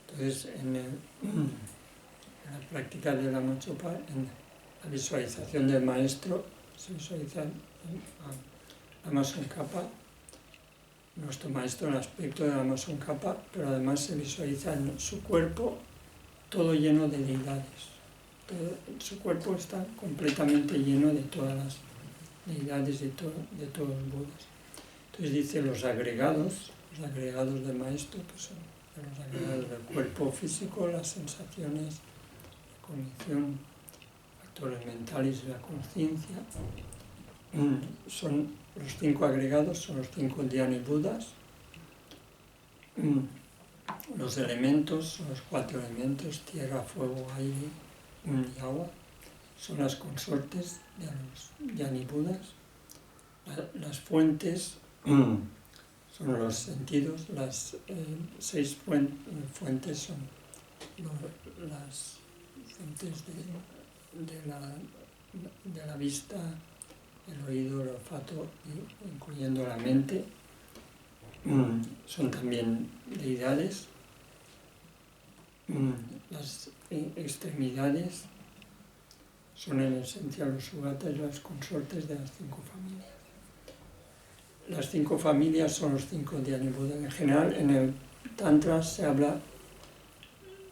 Entonces, en la práctica de la Machopa, en la visualización del maestro, se visualiza Lama Tsongkhapa, nuestro maestro, en el aspecto de Lama Tsongkhapa, pero además se visualiza en su cuerpo todo lleno de deidades. Su cuerpo está completamente lleno de todas las deidades de todos los Budas. Entonces dice los agregados del maestro, que son los agregados del cuerpo físico, las sensaciones, la cognición, factores mentales y la conciencia. Son los 5 agregados, son los 5 dhyani budas. Los elementos son los 4 elementos, tierra, fuego, aire y agua. Son las consortes de los dhyani budas. Las fuentes son los sentidos, las 6 fuentes son las fuentes de la vista, el oído, el olfato, incluyendo la mente. Son también deidades. Las extremidades son en esencia los sugatas y las consortes de las 5 familias. Las 5 familias son los 5 dhyani budas. En general, en el Tantra se habla,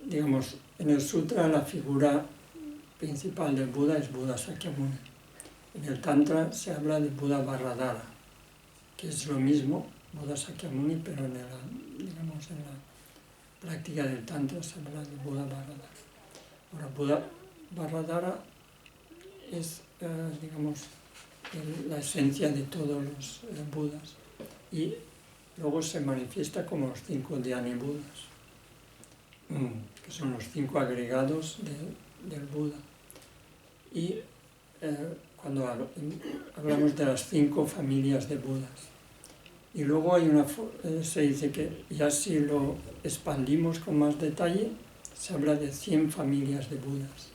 digamos, en el Sutra la figura principal del Buda es Buda Sakyamuni. En el Tantra se habla de Buda Vajradhara, que es lo mismo, Buda Sakyamuni, pero en la práctica del Tantra se habla de Buda Vajradhara. Ahora, Buda Vajradhara es, la esencia de todos los Budas, y luego se manifiesta como los 5 dhyani budas, que son los 5 agregados del Buda. Y cuando hablamos de las 5 familias de Budas. Y luego se dice que ya si lo expandimos con más detalle, se habla de 100 familias de Budas,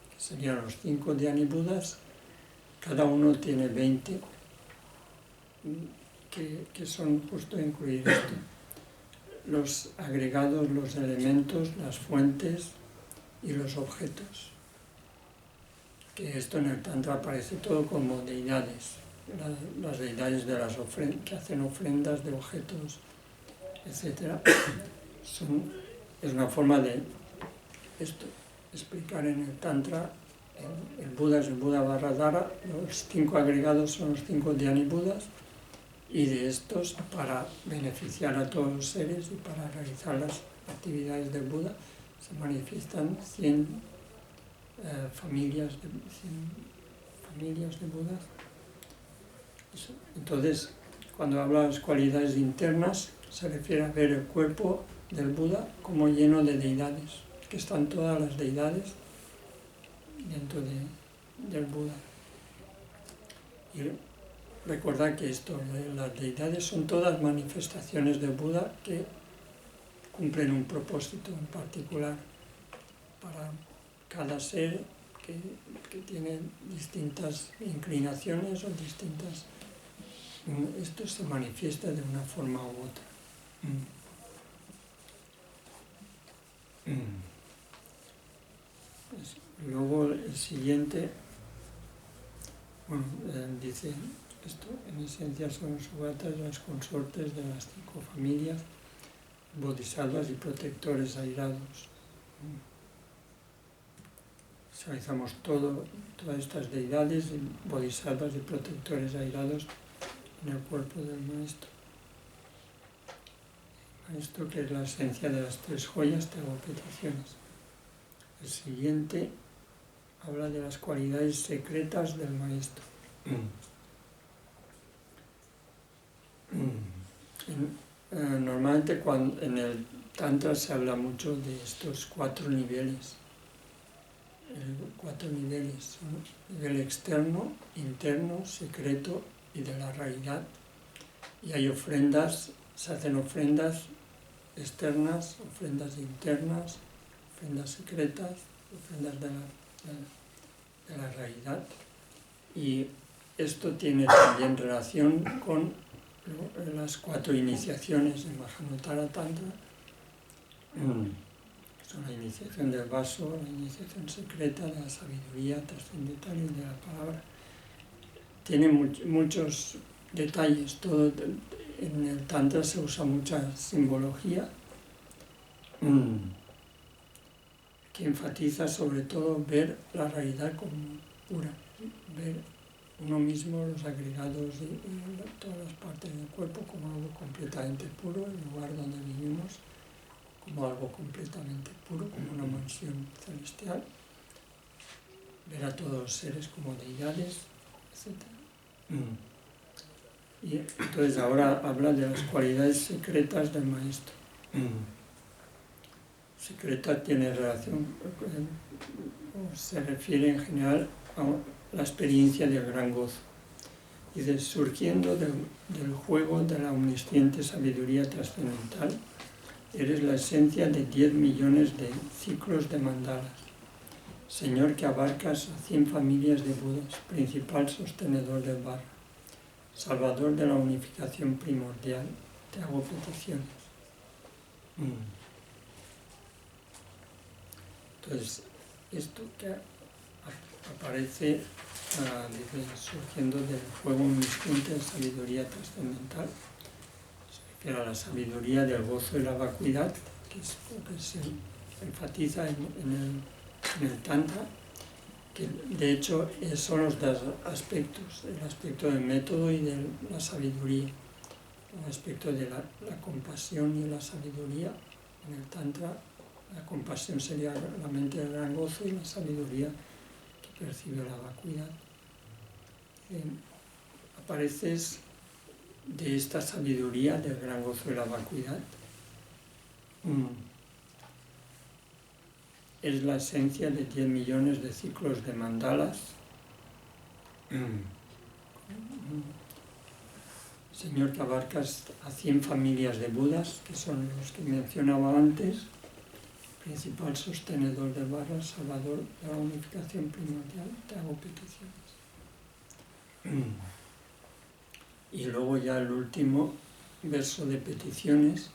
que serían los 5 dhyani budas. Cada uno tiene 20, que son justo incluir esto. Los agregados, los elementos, las fuentes y los objetos. Que esto en el Tantra aparece todo como deidades. Las deidades de que hacen ofrendas de objetos, etc. Es una forma de explicar en el Tantra El Buda es el Buda Vajradhara, los 5 agregados son los 5 Dhyani Budas, y de estos, para beneficiar a todos los seres y para realizar las actividades del Buda, se manifiestan 100 familias de Budas. Entonces, cuando habla de las cualidades internas, se refiere a ver el cuerpo del Buda como lleno de deidades, que están todas las deidades dentro del Buda. Y recordad que las deidades son todas manifestaciones del Buda que cumplen un propósito en particular para cada ser que tiene distintas inclinaciones o distintas. Esto se manifiesta de una forma u otra. Luego el siguiente, dice esto, en esencia son sugatas las consortes de las 5 familias, bodhisattvas y protectores airados. Visualizamos todas estas deidades, bodhisattvas y protectores airados en el cuerpo del maestro. Maestro, que es la esencia de las 3 joyas, te hago peticiones. El siguiente habla de las cualidades secretas del maestro. Normalmente en el Tantra se habla mucho de estos 4 niveles. 4 niveles son nivel externo, interno, secreto y de la realidad. Y hay ofrendas, se hacen ofrendas externas, ofrendas internas, ofrendas secretas, ofrendas de la realidad. Y esto tiene también relación con las 4 iniciaciones de Mahanuttara Tantra. Son la iniciación del vaso, la iniciación secreta, de la sabiduría trascendental y de la palabra. Tiene muchos detalles, todo en el Tantra se usa mucha simbología que enfatiza sobre todo ver la realidad como pura, ver uno mismo, los agregados y todas las partes del cuerpo como algo completamente puro, el lugar donde vivimos como algo completamente puro, como una mansión celestial, ver a todos los seres como deidades, etc. Y entonces ahora habla de las cualidades secretas del maestro. Secreta tiene relación, o se refiere en general a la experiencia del gran gozo. Dice, surgiendo del juego de la omnisciente sabiduría trascendental, eres la esencia de 10 millones de ciclos de mandalas. Señor que abarcas a 100 familias de Budas, principal sostenedor del Vajra, salvador de la unificación primordial, te hago peticiones. Entonces, esto que aparece surgiendo del fuego omnisciente de sabiduría trascendental, se refiere a la sabiduría del gozo y la vacuidad, que es lo que se enfatiza en el Tantra, que de hecho son los 2 aspectos, el aspecto del método y de la sabiduría, el aspecto de la compasión y la sabiduría. En el Tantra, la compasión sería la mente del gran gozo y la sabiduría que percibe la vacuidad. Apareces de esta sabiduría del gran gozo y la vacuidad. Es la esencia de 10 millones de ciclos de mandalas. Señor, que abarcas a 100 familias de Budas, que son los que mencionaba antes, principal sostenedor del Vajra, salvador de la unificación primordial, te hago peticiones. Y luego ya el último verso de peticiones,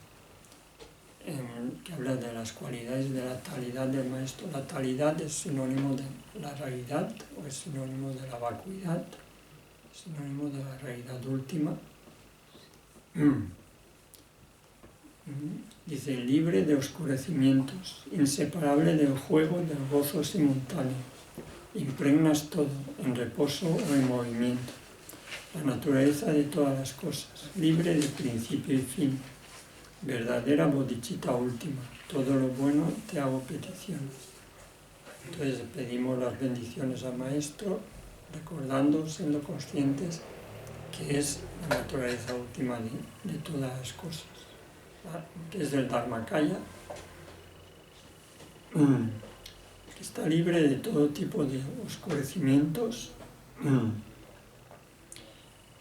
que habla de las cualidades de la talidad del maestro. La talidad es sinónimo de la realidad, o es sinónimo de la vacuidad, es sinónimo de la realidad última. Dice, libre de oscurecimientos, inseparable del juego del gozo simultáneo, impregnas todo, en reposo o en movimiento, la naturaleza de todas las cosas, libre de principio y fin, verdadera bodhicitta última, todo lo bueno te hago petición. Entonces pedimos las bendiciones al Maestro, recordando, siendo conscientes que es la naturaleza última de todas las cosas, que es del Dharmakaya, que está libre de todo tipo de oscurecimientos,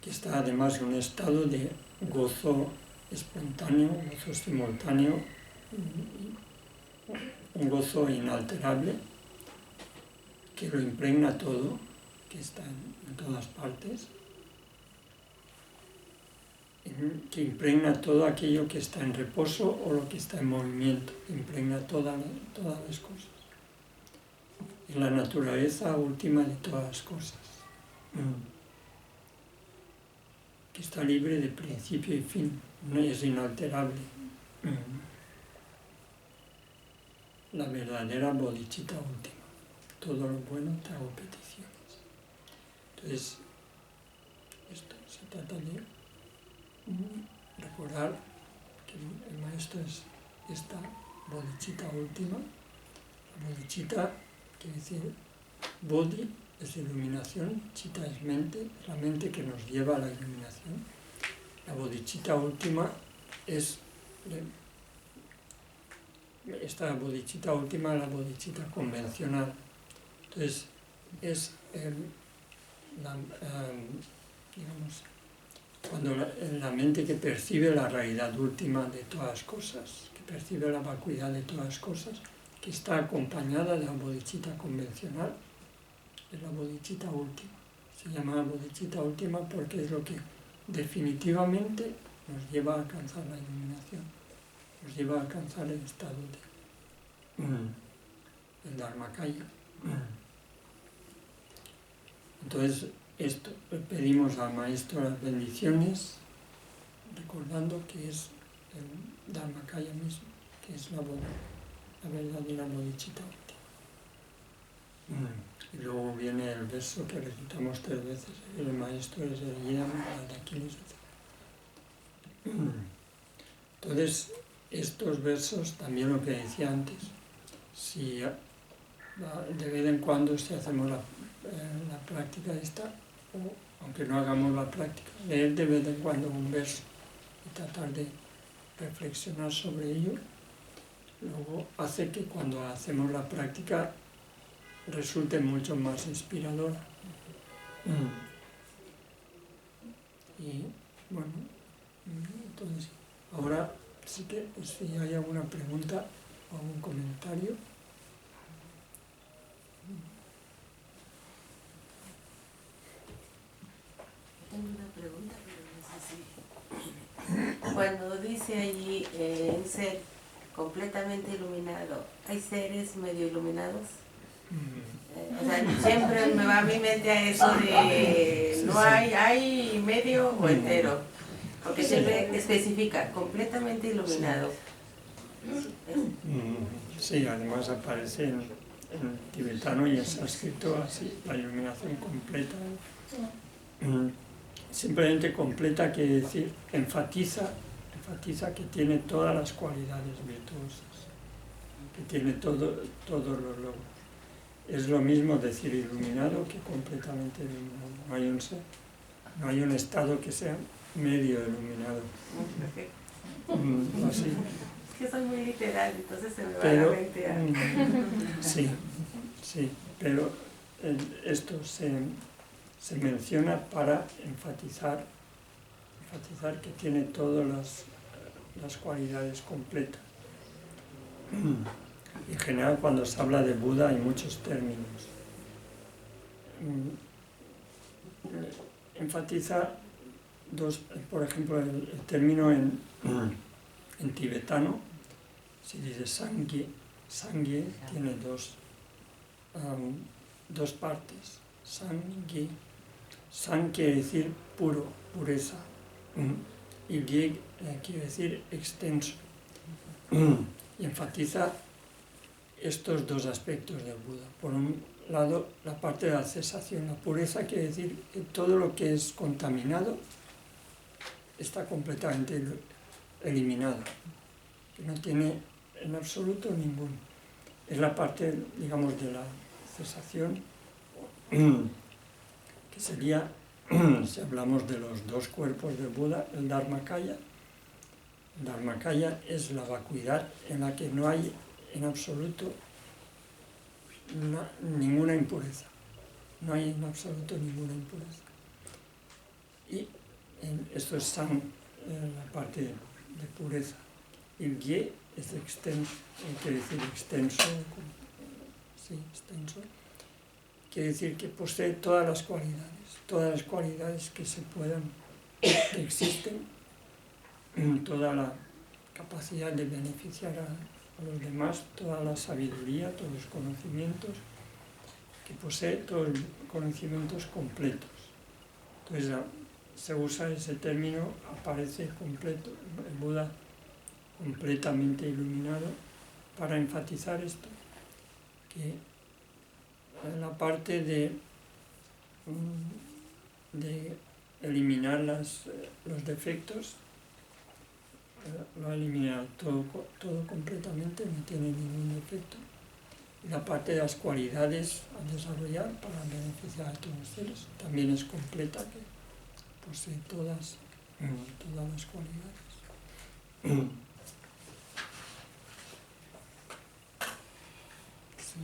que está además en un estado de gozo espontáneo, gozo simultáneo, un gozo inalterable, que lo impregna todo, que está en todas partes, que impregna todo aquello que está en reposo o lo que está en movimiento, impregna todas las cosas. Es la naturaleza última de todas las cosas, que está libre de principio y fin, no es inalterable. La verdadera bodhicitta última. Todo lo bueno te hago peticiones. Entonces, esto se trata de recordar que el Maestro es esta bodhicitta última. La bodhicitta quiere decir bodhi es iluminación, chitta es mente, la mente que nos lleva a la iluminación. La bodhicitta última es esta bodhicitta última, la bodhicitta convencional. Entonces, es digamos, cuando la mente que percibe la realidad última de todas las cosas, que percibe la vacuidad de todas las cosas, que está acompañada de la bodhicitta convencional, es la bodhicitta última. Se llama bodhicitta última porque es lo que definitivamente nos lleva a alcanzar la iluminación, nos lleva a alcanzar el estado del Dharmakaya. Entonces, esto, pedimos al Maestro las bendiciones, recordando que es el Dharmakaya mismo, que es la verdadera bodhicitta última. Y luego viene el verso que recitamos 3 veces, el Maestro es el Yam, el Aquiles, etc. Entonces, estos versos, también lo que decía antes, si de vez en cuando, si hacemos la práctica esta, o aunque no hagamos la práctica, leer de vez en cuando un verso y tratar de reflexionar sobre ello, luego hace que cuando hacemos la práctica resulte mucho más inspiradora. Y bueno, entonces, ahora sí que si hay alguna pregunta o algún comentario. Tengo una pregunta, pero no sé si... Cuando dice allí un ser completamente iluminado, ¿hay seres medio iluminados? O sea, siempre me va a mi mente a eso de no hay medio o entero, porque siempre especifica completamente iluminado. Sí, además aparece en tibetano y en sánscrito así, la iluminación completa. Simplemente completa quiere decir enfatiza que tiene todas las cualidades virtuosas, que tiene todos los logros. Es lo mismo decir iluminado que completamente iluminado. No hay un estado que sea medio iluminado. Así. Es que soy muy literal, entonces se me va la mente a... Sí, pero esto se menciona para enfatizar que tiene todas las cualidades completas. En general, cuando se habla de Buda hay muchos términos. Enfatiza por ejemplo, el término en tibetano, se dice Sangye. Sangye tiene dos partes. Sangye. Sang quiere decir puro, pureza. Y Gye quiere decir extenso. Y enfatiza estos dos aspectos del Buda. Por un lado la parte de la cesación. La pureza quiere decir que todo lo que es contaminado está completamente eliminado, que no tiene en absoluto ninguno. Es la parte, digamos, de la cesación, que sería, si hablamos de los dos cuerpos del Buda, el Dharmakaya. El Dharmakaya es la vacuidad en la que no hay en absoluto ninguna impureza. No hay en absoluto ninguna impureza. Y esto es san, la parte de pureza. Y el ye es extenso, quiere decir extenso, sí, extenso. Quiere decir que posee todas las cualidades que se puedan, que existen, toda la capacidad de beneficiar a los demás, toda la sabiduría, todos los conocimientos, que posee todos los conocimientos completos. Entonces se usa ese término, aparece completo, el Buda completamente iluminado, para enfatizar esto, que la parte de eliminar los defectos, lo ha eliminado todo completamente, no tiene ningún defecto. Y la parte de las cualidades a desarrollar para beneficiar a todos los seres también es completa, que posee todas las cualidades. Sí.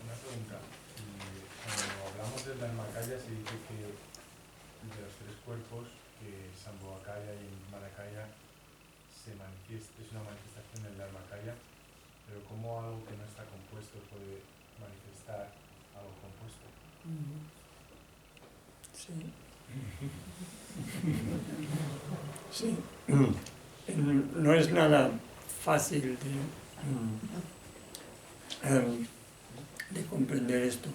Una pregunta. Cuando hablamos del Dharmakaya se dice que de los tres cuerpos, que Sambhogakaya y Manakaya es una manifestación del Dharmakaya, pero ¿cómo algo que no está compuesto puede manifestar algo compuesto? Sí. Sí. No es nada fácil de comprender esto.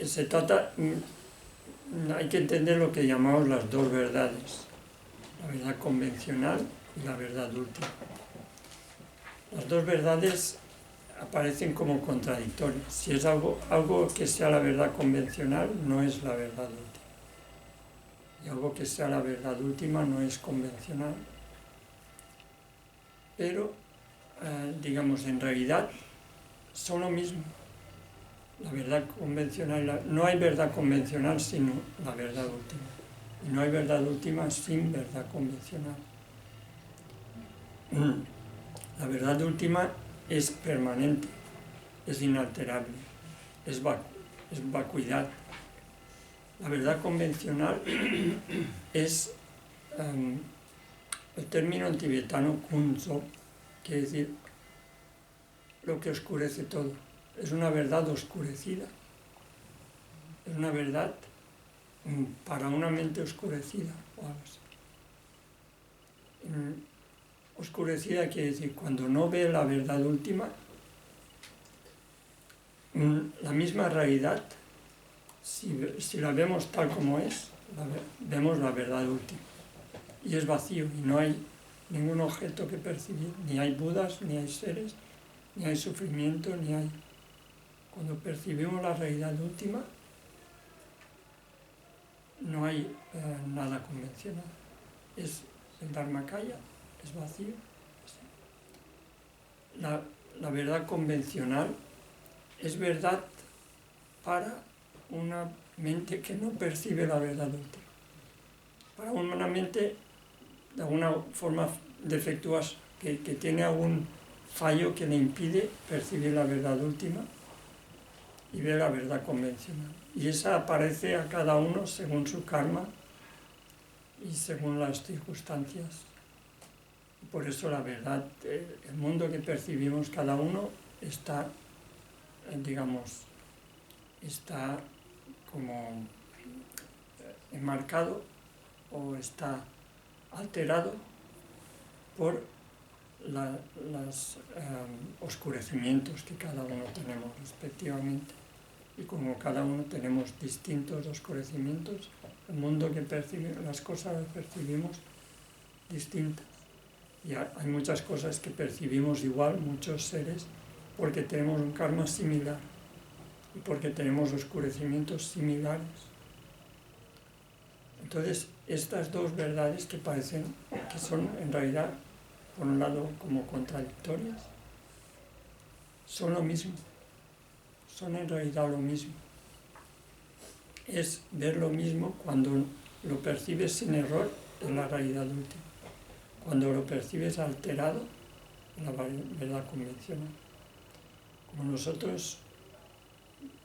Se trata, hay que entender lo que llamamos las dos verdades, la verdad convencional y la verdad última. Las dos verdades aparecen como contradictorias. Si es algo que sea la verdad convencional, no es la verdad última. Y algo que sea la verdad última no es convencional. Pero, digamos, en realidad son lo mismo. La verdad convencional, no hay verdad convencional sino la verdad última. Y no hay verdad última sin verdad convencional. La verdad última es permanente, es inalterable, es vacuidad. La verdad convencional es el término en tibetano kunzo, quiere decir lo que oscurece todo. Es una verdad oscurecida, es una verdad para una mente oscurecida o algo así. Oscurecida quiere decir cuando no ve la verdad última, la misma realidad, si la vemos tal como es, vemos la verdad última. Y es vacío y no hay ningún objeto que percibir, ni hay budas, ni hay seres, ni hay sufrimiento, ni hay... Cuando percibimos la realidad última, no hay nada convencional. Es el Dharmakaya, es vacío. La verdad convencional es verdad para una mente que no percibe la verdad última. Para una mente de alguna forma defectuosa, que tiene algún fallo que le impide percibir la verdad última y ver la verdad convencional. Y esa aparece a cada uno según su karma y según las circunstancias. Por eso la verdad, el mundo que percibimos cada uno está, digamos, está como enmarcado o está alterado por los oscurecimientos que cada uno tenemos respectivamente. Y como cada uno tenemos distintos oscurecimientos, el mundo que percibimos, las cosas las percibimos distintas. Y hay muchas cosas que percibimos igual, muchos seres, porque tenemos un karma similar y porque tenemos oscurecimientos similares. Entonces, estas dos verdades que parecen que son en realidad, por un lado, como contradictorias, son lo mismo, son en realidad lo mismo. Es ver lo mismo cuando lo percibes sin error en la realidad última, cuando lo percibes alterado en la verdad convencional. Como nosotros,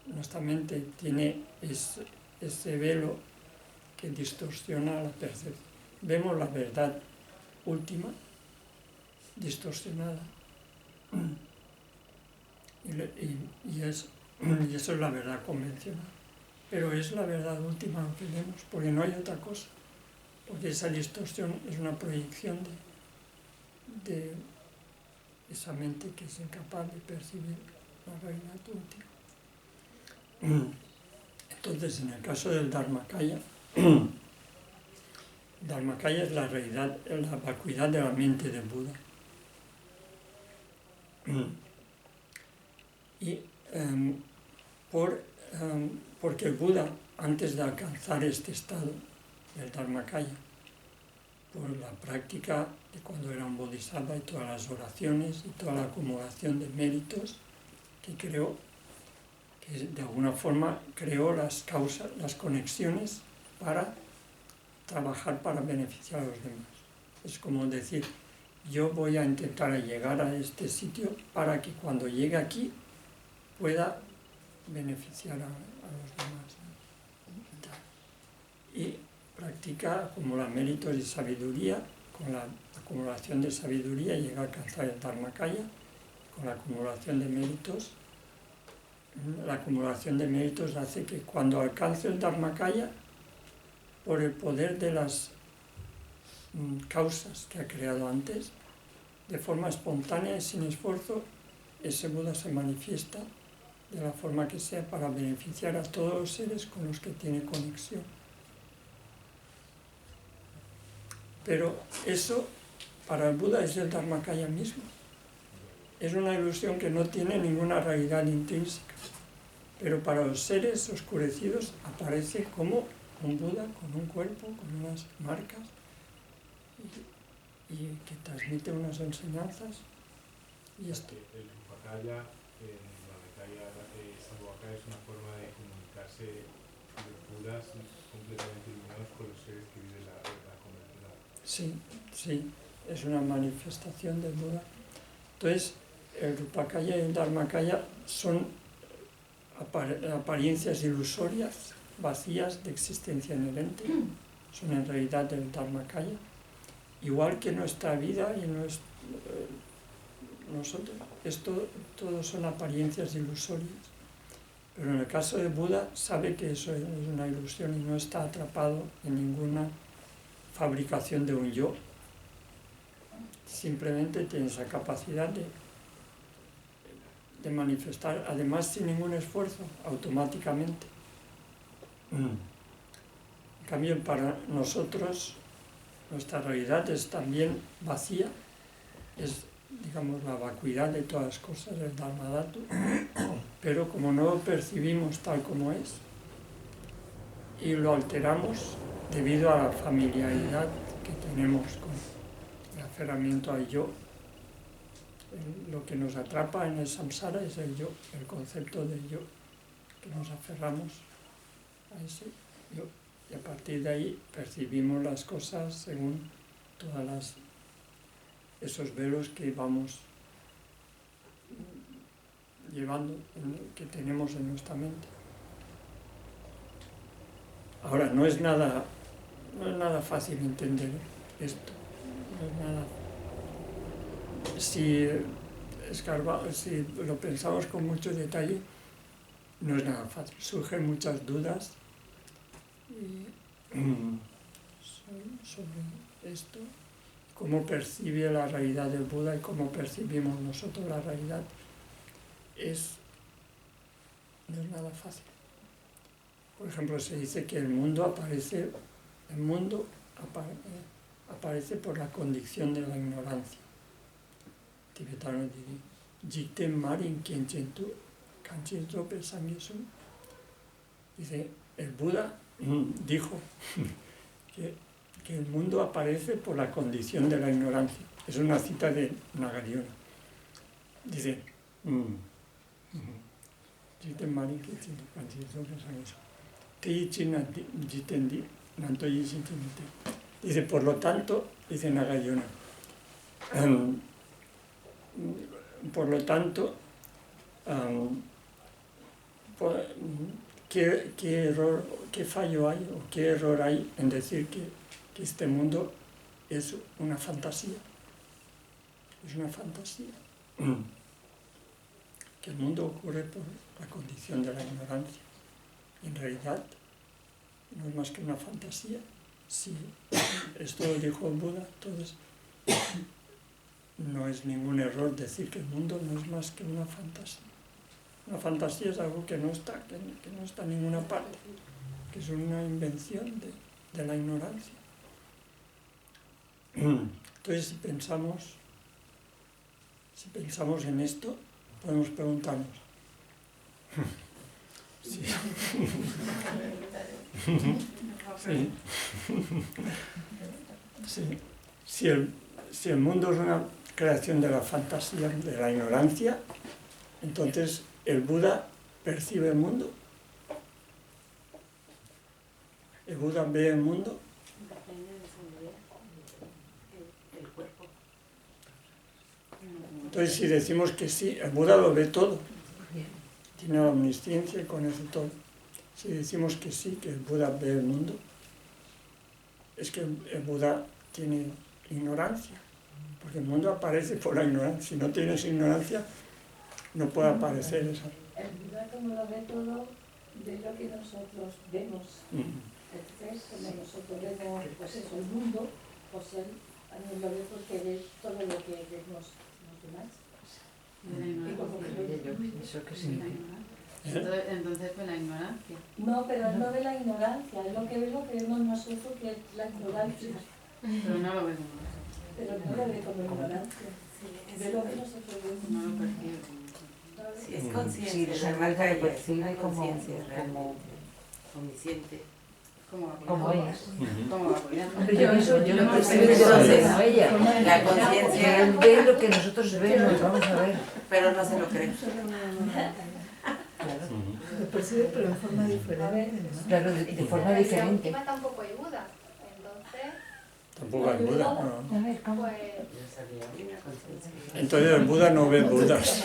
nuestra mente tiene ese velo que distorsiona la percepción. Vemos la verdad última distorsionada. Y eso es la verdad convencional. Pero es la verdad última lo que vemos, porque no hay otra cosa. Porque esa distorsión es una proyección de esa mente que es incapaz de percibir la realidad última. Entonces, en el caso del Dharmakaya, Dharmakaya es la realidad, la vacuidad de la mente del Buda. Y porque el Buda, antes de alcanzar este estado del Dharmakaya, por la práctica de cuando era un bodhisattva y todas las oraciones y toda la acumulación de méritos que creó, que de alguna forma creó las causas, las conexiones para trabajar para beneficiar a los demás. Es como decir, yo voy a intentar llegar a este sitio para que cuando llegue aquí pueda beneficiar a los demás. Y practica, acumula méritos y sabiduría. Con la acumulación de sabiduría llega a alcanzar el Dharmakaya. Con la acumulación de méritos, hace que cuando alcance el Dharmakaya, por el poder de las causas que ha creado antes, de forma espontánea y sin esfuerzo, ese Buda se manifiesta de la forma que sea para beneficiar a todos los seres con los que tiene conexión. Pero eso, para el Buda, es el Dharmakaya mismo. Es una ilusión que no tiene ninguna realidad intrínseca. Pero para los seres oscurecidos aparece como un Buda con un cuerpo, con unas marcas, y que transmite unas enseñanzas. Y esto. El Upakaya, Sambhogakaya es una forma de comunicarse los Budas completamente iluminados con los seres que viven la verdad convencional. Sí, es una manifestación del Buda. Entonces, el Upakaya y el Dharmakaya son apariencias ilusorias, vacías de existencia inherente. Son en realidad el Dharmakaya. Igual que nuestra vida y nosotros, todo son apariencias ilusorias. Pero en el caso de Buda, sabe que eso es una ilusión y no está atrapado en ninguna fabricación de un yo. Simplemente tiene esa capacidad de manifestar, además sin ningún esfuerzo, automáticamente. En cambio, para nosotros, nuestra realidad es también vacía, es, digamos, la vacuidad de todas las cosas, el Dharmadhatu, pero como no lo percibimos tal como es, y lo alteramos debido a la familiaridad que tenemos con el aferramiento al yo, lo que nos atrapa en el samsara es el yo, el concepto del yo, que nos aferramos a ese yo. Y a partir de ahí percibimos las cosas según todas esos velos que vamos llevando, que tenemos en nuestra mente. Ahora, no es nada fácil entender esto. No es nada. Si lo pensamos con mucho detalle, no es nada fácil. Surgen muchas dudas sobre esto, cómo percibe la realidad del Buda y cómo percibimos nosotros la realidad, no es nada fácil. Por ejemplo, se dice que el mundo aparece por la condición de la ignorancia. Tibetano diría. Jiten Marin Kienchen-tu, Kanchen-zope Sangesun. Dice, el Buda dijo que el mundo aparece por la condición de la ignorancia. Es una cita de Nagarjuna. Dice, Jiten Marin Kienchen-tu, Kanchen-zope Sangesun. Te China Jitendi, Nanto Yishintinite. Dice, por lo tanto, dice Nagarjuna, por lo tanto, ¿qué fallo hay o qué error hay en decir que este mundo es una fantasía? Es una fantasía. Que el mundo ocurre por la condición de la ignorancia. En realidad, no es más que una fantasía. Sí, esto lo dijo el Buda, entonces no es ningún error decir que el mundo no es más que una fantasía. Una fantasía es algo que no está en ninguna parte, que es una invención de la ignorancia. Entonces, si pensamos en esto, podemos preguntarnos, si el mundo es una creación de la fantasía, de la ignorancia, entonces el Buda percibe el mundo. El Buda ve el mundo. Entonces, si decimos que sí, el Buda lo ve todo. Tiene la omnisciencia y conoce todo. Si decimos que sí, que el Buda ve el mundo, es que el Buda tiene ignorancia. Porque el mundo aparece por la ignorancia. Si no tienes ignorancia, no puede aparecer esa. El Buda, como lo ve todo, ve lo que nosotros vemos. Entonces, como nosotros vemos, pues eso, el mundo, pues él también lo ve porque ve todo lo que vemos los demás. ¿Eso qué significa? Entonces fue la ignorancia. No, pero él no ve la ignorancia, es lo que vemos nosotros, que es la ignorancia. Pero no lo ve como nosotros. Pero no lo ve como ignorancia. Ve lo que nosotros vemos. No lo percibe como Sí, es consciente, Sí, la marca lo es percibe una como conciencia realmente, omnisciente. como es. Como va cuidando. Pero yo lo percibo Entonces, como ella. La conciencia, Él ve lo que nosotros vemos, vamos a ver. pero no se lo cree. Lo percibe, pero de forma diferente, ¿no? Claro, de forma diferente. Encima tampoco hay Buda. Entonces, Tampoco hay Buda. No. A ver, ¿cómo? pues, Entonces el Buda no ve Budas.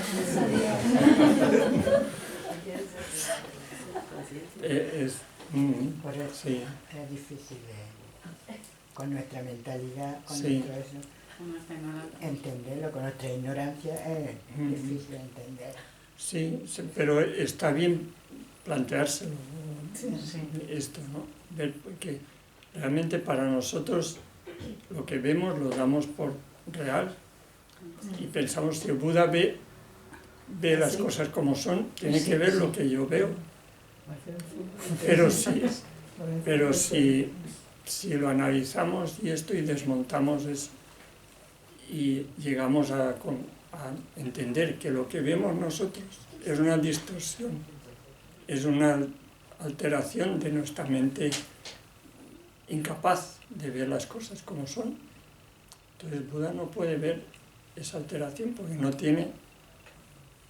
Por eso Sí, es difícil con nuestra mentalidad, con Sí. nuestro eso, Como está ignorante. entenderlo, con nuestra ignorancia es difícil entender. sí, pero está bien planteárselo, Sí. esto, ¿no? Ver que realmente para nosotros lo que vemos lo damos por real y pensamos que el Buda ve las cosas como son, tiene que ver lo que yo veo. Pero si lo analizamos y desmontamos eso y llegamos a entender que lo que vemos nosotros es una distorsión, es una alteración de nuestra mente incapaz de ver las cosas como son, entonces Buda no puede ver esa alteración porque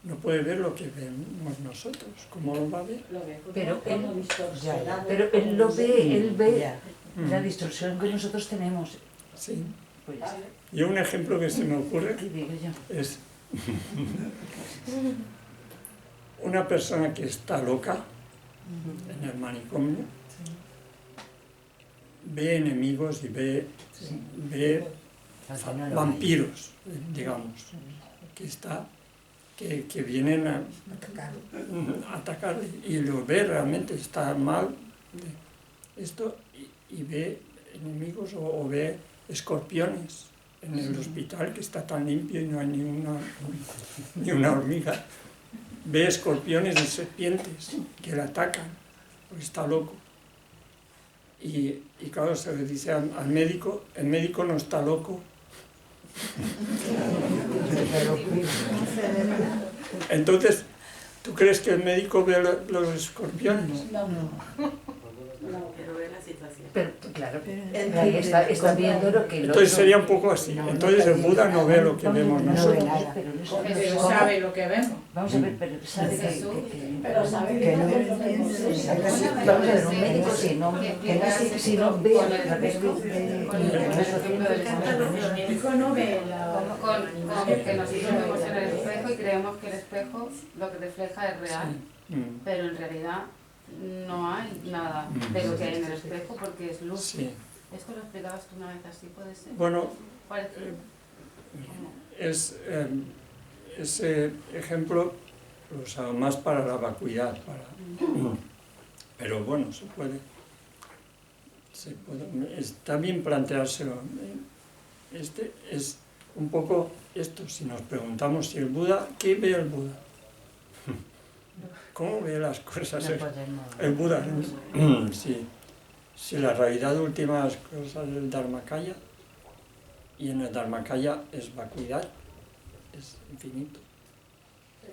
no puede ver lo que vemos nosotros. ¿Cómo lo va a ver? Pero él, Como distorsionado. pero él lo ve, él ve Ya. la distorsión que nosotros tenemos. Sí. Pues, Y un ejemplo que se me ocurre ¿qué digo yo? es una persona que está loca en el manicomio, ve enemigos y ve vampiros, digamos, que vienen a atacar y lo ve realmente, está mal esto y ve enemigos o ve escorpiones en el hospital que está tan limpio y no hay ni una hormiga. Ve escorpiones y serpientes que le atacan, porque está loco. Y claro, se le dice al médico, el médico no está loco, Entonces, ¿tú crees que el médico ve los escorpiones? No, Pero ve la situación. Pero, claro, ahí está viendo lo que el Entonces otro- sería un poco así. No, Entonces el Buda no ve lo que vemos no ve nosotros. nada, pero no sabe. Pero sabe lo que vemos. Vamos a ver, pero sabe pero sabe que que no no es es lo mismo. vamos a ver, un médico si no ve Con a través de El médico no ve con que nosotros vemos en el espejo y creemos que el espejo lo que refleja es real, Mm, pero en realidad no hay nada de lo que hay en el espejo porque es luz. sí. Esto lo explicabas tú una vez así, ¿puede ser? Bueno, Parecido. ese ejemplo lo usaba más para la vacuidad, pero bueno, se puede, está bien planteárselo. Este es un poco esto, si nos preguntamos si el Buda, ¿qué ve el Buda? ¿Cómo ve las cosas el Buda? Si la realidad última de las cosas es el Dharmakaya, y en el Dharmakaya es vacuidad, es infinito.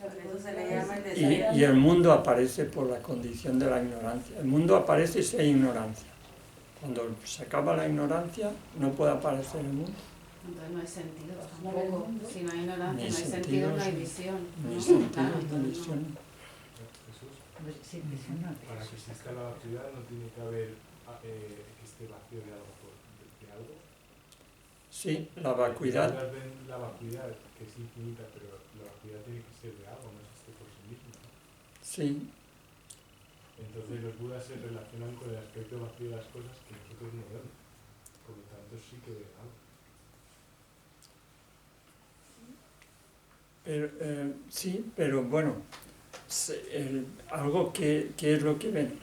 Por eso se le llama el deseo. Y el mundo aparece por la condición de la ignorancia. El mundo aparece si hay ignorancia. Cuando se acaba la ignorancia, no puede aparecer el mundo. Entonces no hay sentido tampoco. Si no hay ignorancia, Ni no hay sentido, sentido, no hay sí. visión. Ni ¿no? sentido, Claro, ni entonces visión. Jesús, Sí, visión no. para que exista la vacuidad no tiene que haber que esté vacío de algo. De algo. Sí, la vacuidad. Hablas de la vacuidad, que es infinita, pero la vacuidad tiene que ser de algo, no existe por sí misma. Sí, Entonces los budas se relacionan con el aspecto vacío de las cosas que nosotros no vemos. Por lo tanto sí que ven algo. pero, sí, pero bueno, algo que es lo que ven,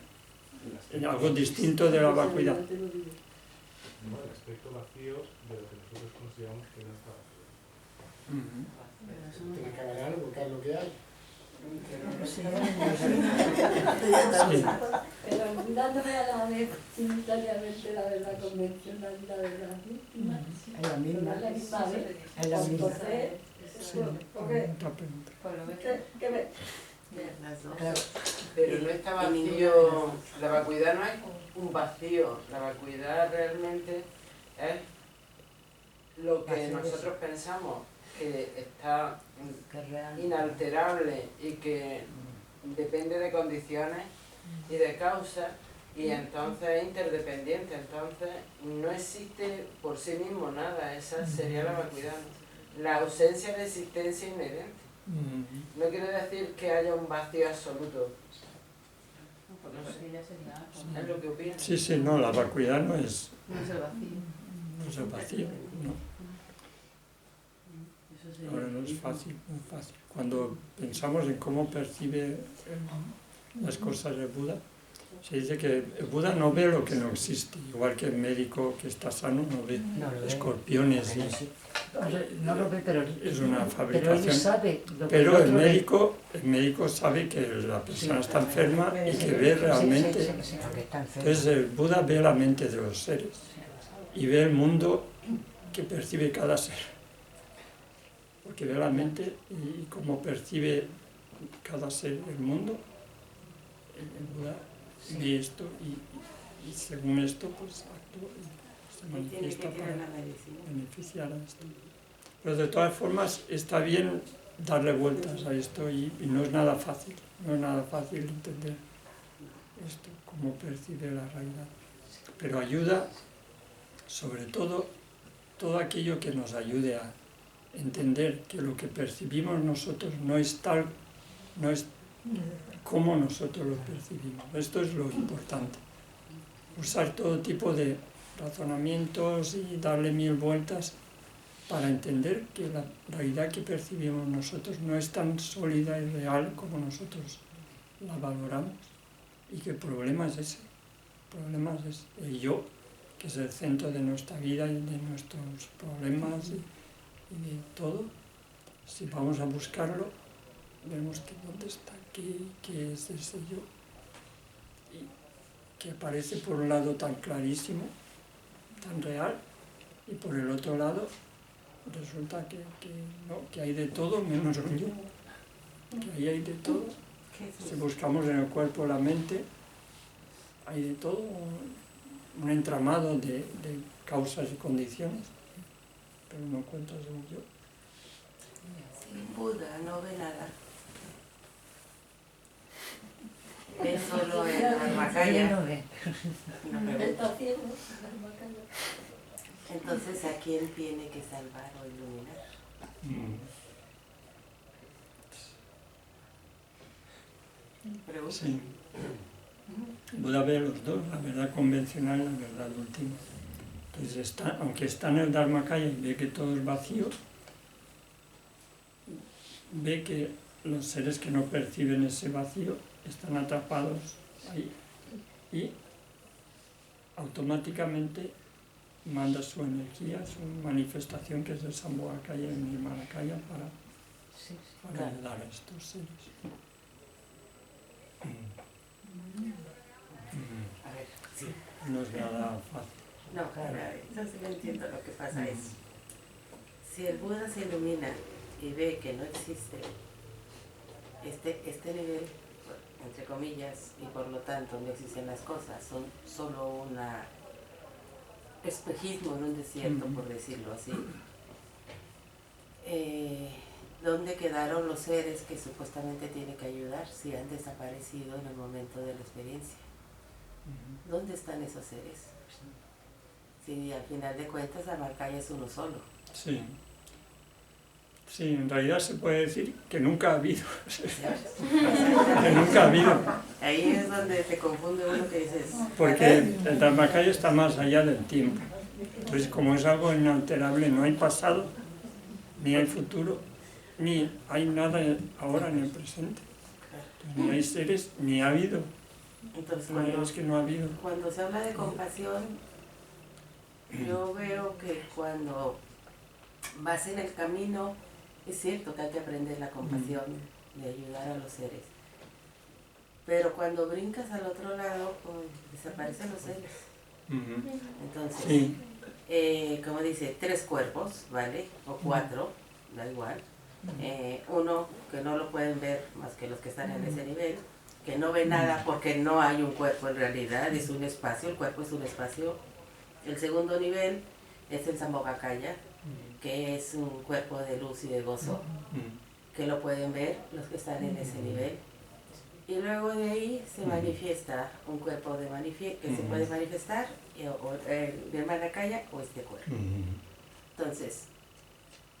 algo distinto de la vacuidad. No, el aspecto vacío de lo que nosotros consideramos que no está vacío. Pero eso no- Tiene que haber algo, que es lo que hay. Sí. Pero dándome a la vez simultáneamente la verdad convencional y la verdad íntima, Es la misma. pero es la misma vez. Es la misma. Entonces, Sí, ¿por otra pregunta. Pues lo ves. ¿qué ves? Las dos. Claro. Pero no está Y ninguna de vacío, las dos. la vacuidad no es un vacío, la vacuidad realmente es lo que Vacío, nosotros pensamos que está Que es real. inalterable y que depende de condiciones y de causas y entonces es interdependiente, entonces no existe por sí mismo nada, esa sería la vacuidad, la ausencia de existencia inherente. No quiere decir que haya un vacío absoluto, No, porque eso sí ya sería como- es lo que opino. Sí, sí, no, la vacuidad no es no es el vacío. el vacío, no. Eso sería- Ahora no es fácil, muy fácil. Cuando pensamos en cómo percibe las cosas el Buda, se dice que el Buda no ve lo que no existe, igual que el médico que está sano no ve No lo ve. escorpiones, Pero sí. No lo ve, pero es una pero él fabricación. sabe lo que Pero el el otro ve. médico sabe que la persona está enferma y que Sí, ve sí, realmente. sí, sí, porque está enfermo. Entonces el Buda ve la mente de los seres y ve el mundo que percibe cada ser. Porque ve la mente y cómo percibe cada ser el mundo, el Buda ve esto y según esto pues actúa y se Ahí tiene que manifiesta tener para la medicina. beneficiar a esto. Pero de todas formas está bien darle vueltas a esto y no es nada fácil, no es nada fácil entender esto, cómo percibe la realidad. Pero ayuda, sobre todo aquello que nos ayude a entender que lo que percibimos nosotros no es tal, no es como nosotros lo percibimos. Esto es lo importante. Usar todo tipo de razonamientos y darle 1000 vueltas para entender que la realidad que percibimos nosotros no es tan sólida y real como nosotros la valoramos y que el problema es ese. El problema es el yo, que es el centro de nuestra vida y de nuestros problemas y de todo. Si vamos a buscarlo, vemos que dónde está, qué es ese yo, y que aparece por un lado tan clarísimo, tan real, y por el otro lado resulta que no, que hay de todo menos un yo, que ahí hay de todo. Si buscamos en el cuerpo la mente, hay de todo, un entramado de causas y condiciones, pero no encuentras un yo. Sí, Buda no ve nada. Ve solo el Dharmakaya. No ve. No me ve. Está ciego, Dharmakaya. Entonces, ¿a quién tiene que salvar o iluminar? Pregunta. Sí. Buda ve los dos, la verdad convencional y la verdad última. Entonces, aunque está en el Dharmakaya y ve que todo es vacío, ve que los seres que no perciben ese vacío están atrapados ahí y automáticamente manda su energía, su manifestación, que es el Sambhogakaya y el Nirmanakaya, para ayudar a estos seres. A ver, sí. No es nada fácil. No, claro, entonces yo entiendo lo que pasa es, si el Buda se ilumina y ve que no existe este nivel, entre comillas, y por lo tanto no existen las cosas, son solo un espejismo en un desierto, por decirlo así. ¿Dónde quedaron los seres que supuestamente tiene que ayudar si han desaparecido en el momento de la experiencia? ¿Dónde están esos seres? Si al final de cuentas Dharmakaya es uno solo. Sí. Sí, en realidad se puede decir que nunca ha habido. Que nunca ha habido. Ahí es donde te confunde uno que dices... Porque el Dharmakaya está más allá del tiempo. Entonces, como es algo inalterable, no hay pasado, ni hay futuro, ni hay nada ahora en el presente. Ni hay seres, ni ha habido. Entonces, es que no ha habido. Cuando se habla de compasión, yo veo que cuando vas en el camino, es cierto que hay que aprender la compasión, de ayudar a los seres. Pero cuando brincas al otro lado, pues, desaparecen los seres. Entonces, Sí. como dice, 3 cuerpos, ¿vale? O 4, da igual. Uno que no lo pueden ver más que los que están en ese nivel, que no ve nada porque no hay un cuerpo en realidad, es un espacio, el cuerpo es un espacio. El segundo nivel es el Sambhogakaya, que es un cuerpo de luz y de gozo, que lo pueden ver los que están en ese nivel. Y luego de ahí se manifiesta un cuerpo que se puede manifestar, o el Nirmanakaya o este cuerpo. Entonces,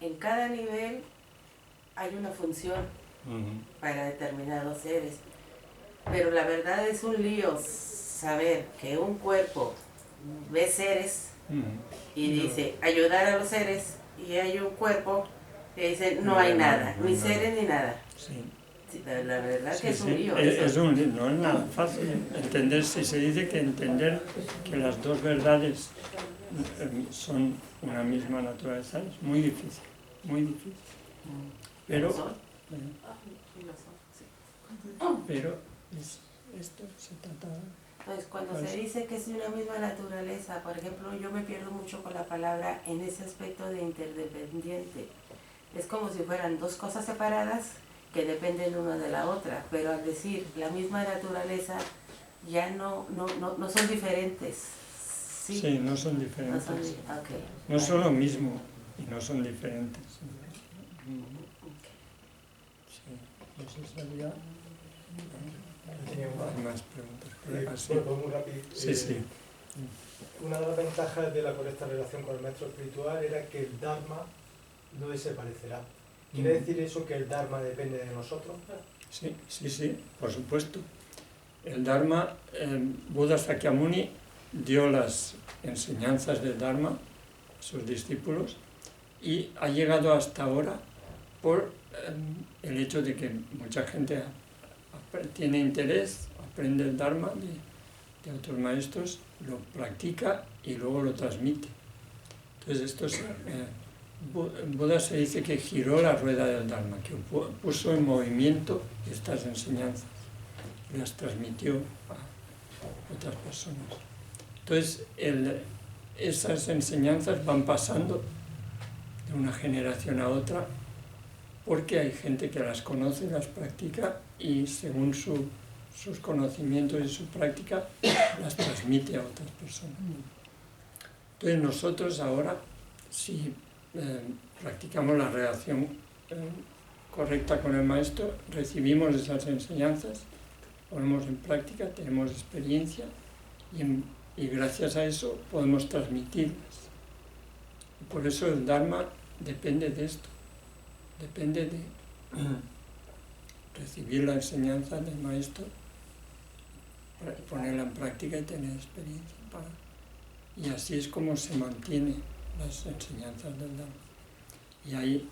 en cada nivel hay una función para determinados seres, pero la verdad es un lío saber que un cuerpo ve seres y dice ayudar a los seres, y hay un cuerpo que dice no hay nada, ni seres ni nada. Sí. La verdad que es un lío. Es un lío, no es nada fácil entender. Si se dice que entender que las dos verdades son una misma naturaleza, es muy difícil, muy difícil. Pero esto se trata... Entonces, cuando se dice que es una misma naturaleza, por ejemplo, yo me pierdo mucho con la palabra en ese aspecto de interdependiente. Es como si fueran dos cosas separadas que dependen una de la otra, pero al decir la misma naturaleza ya no son diferentes. Sí, no son diferentes. No son lo mismo y no son diferentes. Sí, eso sería... Hay más preguntas. Sí. Muy rápido. Sí. Una de las ventajas de la correcta relación con el maestro espiritual era que el Dharma no desaparecerá. ¿Quiere decir eso que el Dharma depende de nosotros? Sí, por supuesto. El Dharma, Buda Sakyamuni dio las enseñanzas del Dharma a sus discípulos y ha llegado hasta ahora por el hecho de que mucha gente tiene interés, aprende el Dharma de otros maestros, lo practica y luego lo transmite. Entonces Buda se dice que giró la rueda del Dharma, que puso en movimiento estas enseñanzas y las transmitió a otras personas. Entonces esas enseñanzas van pasando de una generación a otra, porque hay gente que las conoce, las practica y según sus conocimientos y su práctica las transmite a otras personas. Entonces nosotros ahora, si practicamos la relación correcta con el maestro, recibimos esas enseñanzas, ponemos en práctica, tenemos experiencia y gracias a eso podemos transmitirlas. Y por eso el Dharma depende de esto, depende de recibir la enseñanza del maestro, ponerla en práctica y tener experiencia. Y así es como se mantienen las enseñanzas del Dharma. Y ahí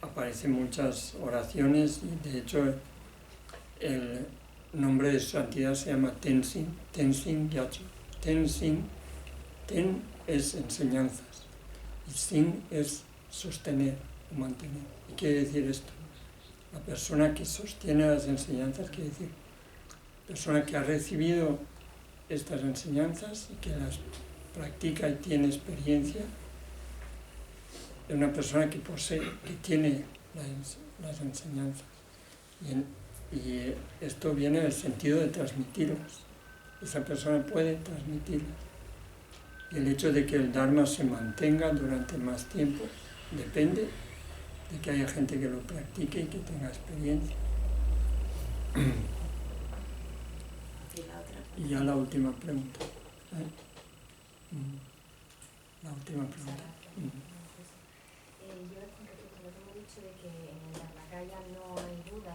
aparecen muchas oraciones y de hecho el nombre de su santidad se llama Tenzin, Tenzin Gyatso. Tenzin, Ten es enseñanzas y Sin es sostener o mantener. ¿Y qué quiere decir esto? La persona que sostiene las enseñanzas, quiere decir, la persona que ha recibido estas enseñanzas y que las practica y tiene experiencia, es una persona que posee, que tiene las enseñanzas. Y esto viene del sentido de transmitirlas. Esa persona puede transmitirlas. Y el hecho de que el Dharma se mantenga durante más tiempo depende de que haya gente que lo practique y que tenga experiencia. Y ya la última pregunta. La última pregunta. Yo con respecto a lo que hemos dicho de que en el Dharmakaya no hay Buda,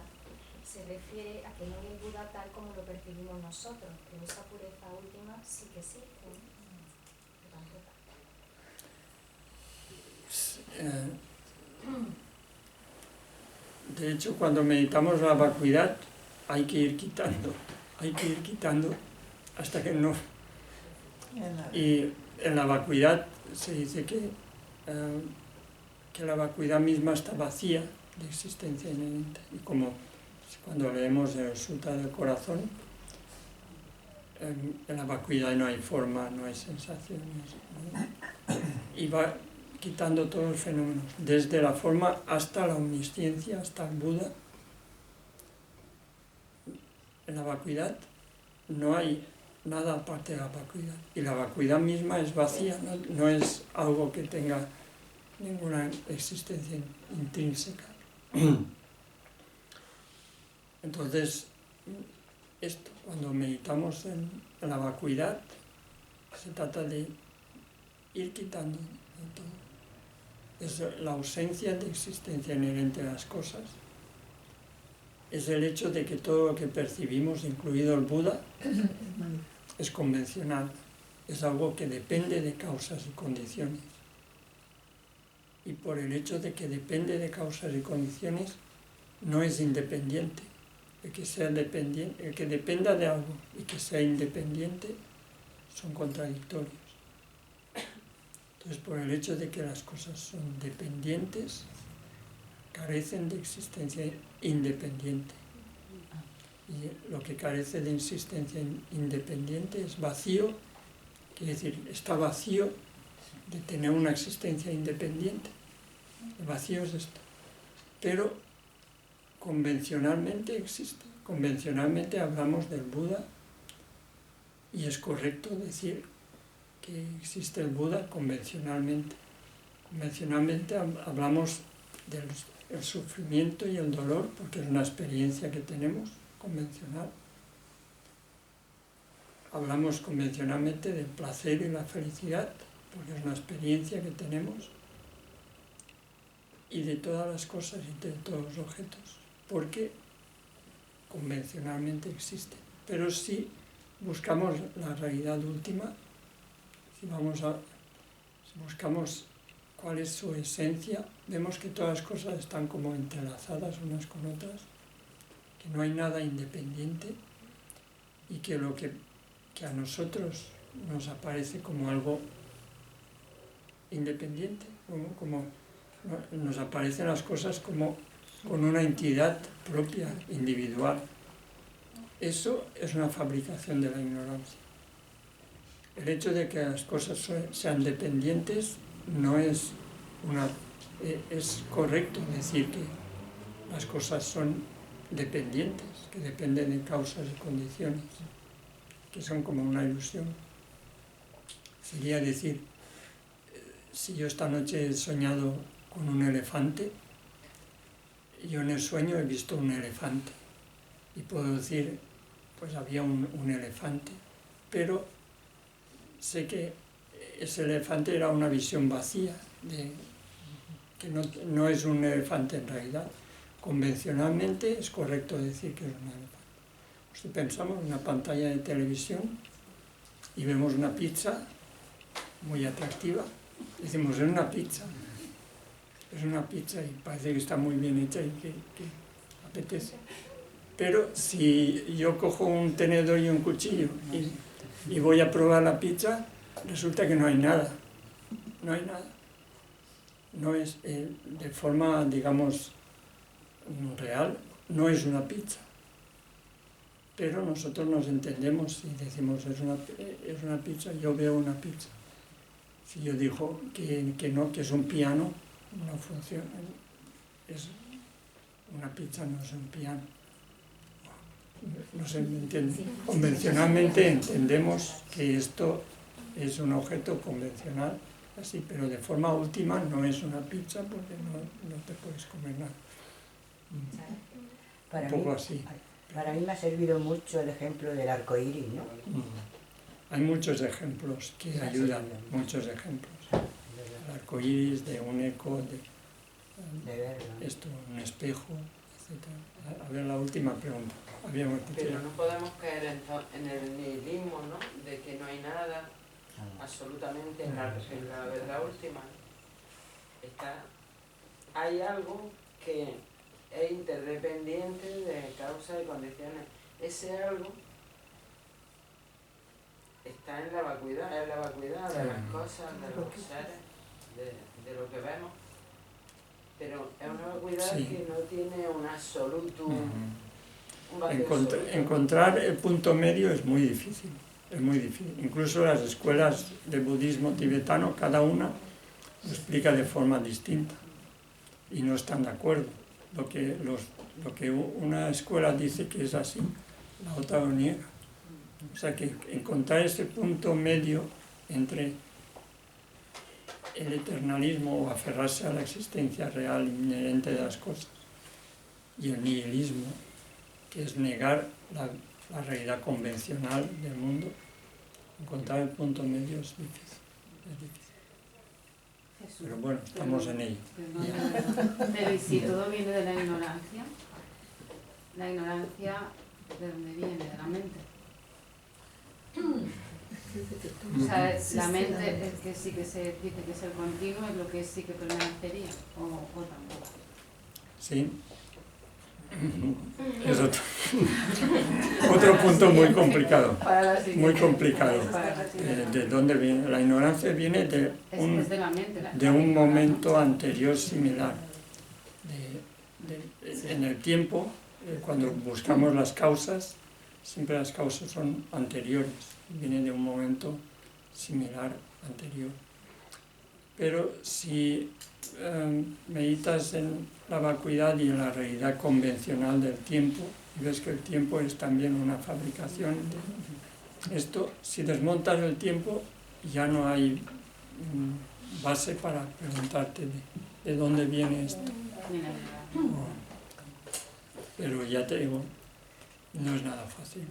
se refiere a que no hay Buda tal como lo percibimos nosotros, pero esa pureza última sí que existe, ¿no? De hecho, cuando meditamos la vacuidad hay que ir quitando hasta que no. Y en la vacuidad se dice que la vacuidad misma está vacía de existencia inherente. Y como cuando leemos el Sutta del Corazón, en la vacuidad no hay forma, no hay sensaciones, ¿no? Y va quitando todos los fenómenos, desde la forma hasta la omnisciencia, hasta el Buda. En la vacuidad no hay nada aparte de la vacuidad. Y la vacuidad misma es vacía, no es algo que tenga ninguna existencia intrínseca. Entonces, esto, cuando meditamos en la vacuidad, se trata de ir quitando todo. Es la ausencia de existencia inherente a las cosas. Es el hecho de que todo lo que percibimos, incluido el Buda, es convencional. Es algo que depende de causas y condiciones. Y por el hecho de que depende de causas y condiciones, no es independiente. El que dependa de algo y que sea independiente son contradictorios. Entonces, por el hecho de que las cosas son dependientes, carecen de existencia independiente. Y lo que carece de existencia independiente es vacío, quiere decir, está vacío de tener una existencia independiente. El vacío es esto. Pero convencionalmente existe. Convencionalmente hablamos del Buda y es correcto decir que existe el Buda convencionalmente. Convencionalmente hablamos del sufrimiento y el dolor porque es una experiencia que tenemos convencional. Hablamos convencionalmente del placer y la felicidad porque es una experiencia que tenemos y de todas las cosas y de todos los objetos porque convencionalmente existen. Pero si buscamos la realidad última, si buscamos cuál es su esencia, vemos que todas las cosas están como entrelazadas unas con otras, que no hay nada independiente y que lo que a nosotros nos aparece como algo independiente, como nos aparecen las cosas como con una entidad propia, individual. Eso es una fabricación de la ignorancia. El hecho de que las cosas sean dependientes no es una es correcto decir que las cosas son dependientes, que dependen de causas y condiciones, que son como una ilusión. Sería decir, si yo esta noche he soñado con un elefante, yo en el sueño he visto un elefante y puedo decir, pues había un elefante, pero sé que ese elefante era una visión vacía, que no es un elefante en realidad. Convencionalmente es correcto decir que es un elefante. Si pensamos en una pantalla de televisión y vemos una pizza muy atractiva, decimos, es una pizza y parece que está muy bien hecha y que apetece. Pero si yo cojo un tenedor y un cuchillo y voy a probar la pizza, resulta que no hay nada. No es, de forma, digamos, real, no es una pizza. Pero nosotros nos entendemos y decimos, es una pizza, yo veo una pizza. Si yo digo que no, que es un piano, no funciona. Una pizza no es un piano. No se me entiende. Convencionalmente entendemos que esto es un objeto convencional, así, pero de forma última no es una pizza porque no te puedes comer nada. Un poco así. Para mí me ha servido mucho el ejemplo del arco iris, ¿no? Hay muchos ejemplos que ayudan, muchos ejemplos. El arco iris, de un eco, un espejo, etc. A ver, la última pregunta. Pero no podemos caer en el nihilismo, ¿no? De que no hay nada, absolutamente, en la verdad última. Hay algo que es interdependiente de causas y condiciones. Ese algo está en la vacuidad de las cosas, de los seres, de lo que vemos. Pero es una vacuidad que no tiene un absoluto... Encontrar el punto medio es muy difícil, Incluso las escuelas de budismo tibetano, cada una lo explica de forma distinta y no están de acuerdo. Lo que una escuela dice que es así, la otra lo niega. O sea que encontrar ese punto medio entre el eternalismo o aferrarse a la existencia real inherente de las cosas y el nihilismo, que es negar la realidad convencional del mundo, encontrar el punto medio es difícil. Pero bueno, estamos en ello. Pero ¿y si todo viene de la ignorancia? ¿La ignorancia de dónde viene? De la mente. O sea, la mente es que sí que se dice que es el continuo, es lo que sí que permanecería, o tampoco. Sí. Es otro punto muy complicado. Muy complicado. ¿De dónde viene? La ignorancia viene de un momento anterior similar. En el tiempo, cuando buscamos las causas, siempre las causas son anteriores. Vienen de un momento similar anterior. Pero si meditas en la vacuidad y en la realidad convencional del tiempo, y ves que el tiempo es también una fabricación de esto, si desmontas el tiempo ya no hay base para preguntarte de dónde viene esto. Pero ya te digo, no es nada fácil.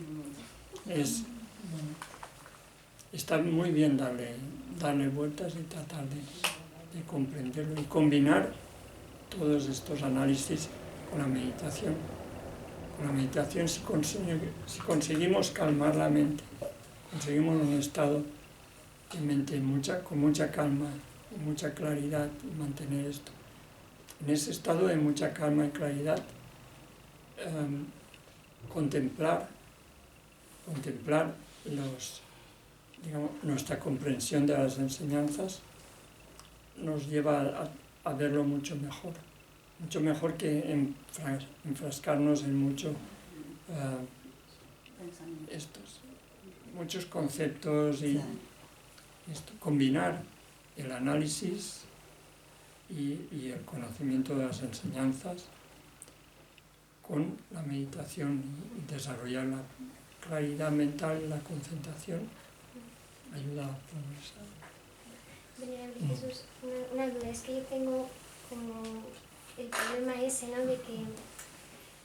Está muy bien darle vueltas y tratar de comprenderlo y combinar todos estos análisis con la meditación. Con la meditación, si conseguimos calmar la mente, conseguimos un estado de mente con mucha calma y mucha claridad, y mantener esto. En ese estado de mucha calma y claridad, contemplar nuestra comprensión de las enseñanzas nos lleva a verlo mucho mejor que enfrascarnos en muchos conceptos y combinar el análisis y el conocimiento de las enseñanzas con la meditación y desarrollar la claridad mental y la concentración ayuda a progresar. Venerable Jesús, una duda, es que yo tengo como el problema ese, ¿no? De que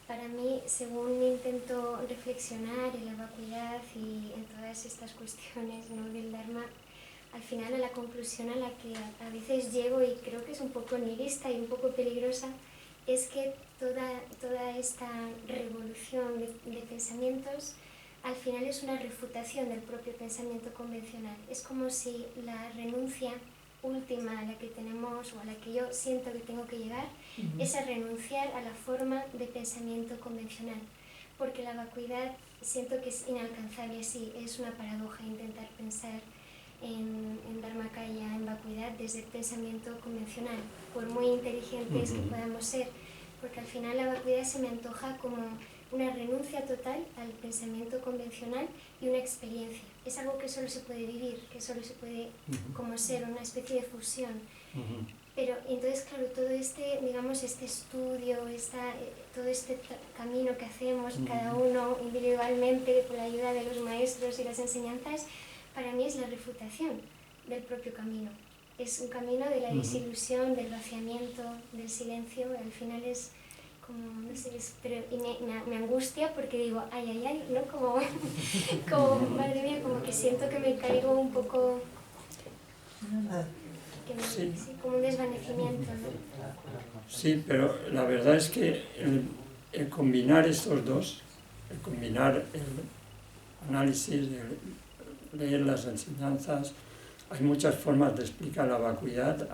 para mí, según intento reflexionar en la vacuidad y en todas estas cuestiones, ¿no? Del Dharma, al final a la conclusión a la que a veces llego, y creo que es un poco nihilista y un poco peligrosa, es que toda esta revolución de pensamientos al final es una refutación del propio pensamiento convencional. Es como si la renuncia última a la que tenemos, o a la que yo siento que tengo que llegar, es a renunciar a la forma de pensamiento convencional, porque la vacuidad siento que es inalcanzable, sí, es una paradoja intentar pensar en Dharmakaya, en vacuidad, desde el pensamiento convencional, por muy inteligentes que podamos ser, porque al final la vacuidad se me antoja como una renuncia total al pensamiento convencional y una experiencia. Es algo que solo se puede vivir, que solo se puede como ser una especie de fusión. Pero entonces, claro, todo este, digamos, este estudio, todo este camino que hacemos cada uno individualmente con la ayuda de los maestros y las enseñanzas, para mí es la refutación del propio camino. Es un camino de la desilusión, del vaciamiento, del silencio. Al final es como, no sé, me angustia porque digo, ay, ¿no? Como, madre mía, como que siento que me caigo un poco, sí, como un desvanecimiento, ¿no? Sí, pero la verdad es que el combinar estos dos, el combinar el análisis, el leer las enseñanzas, hay muchas formas de explicar la vacuidad.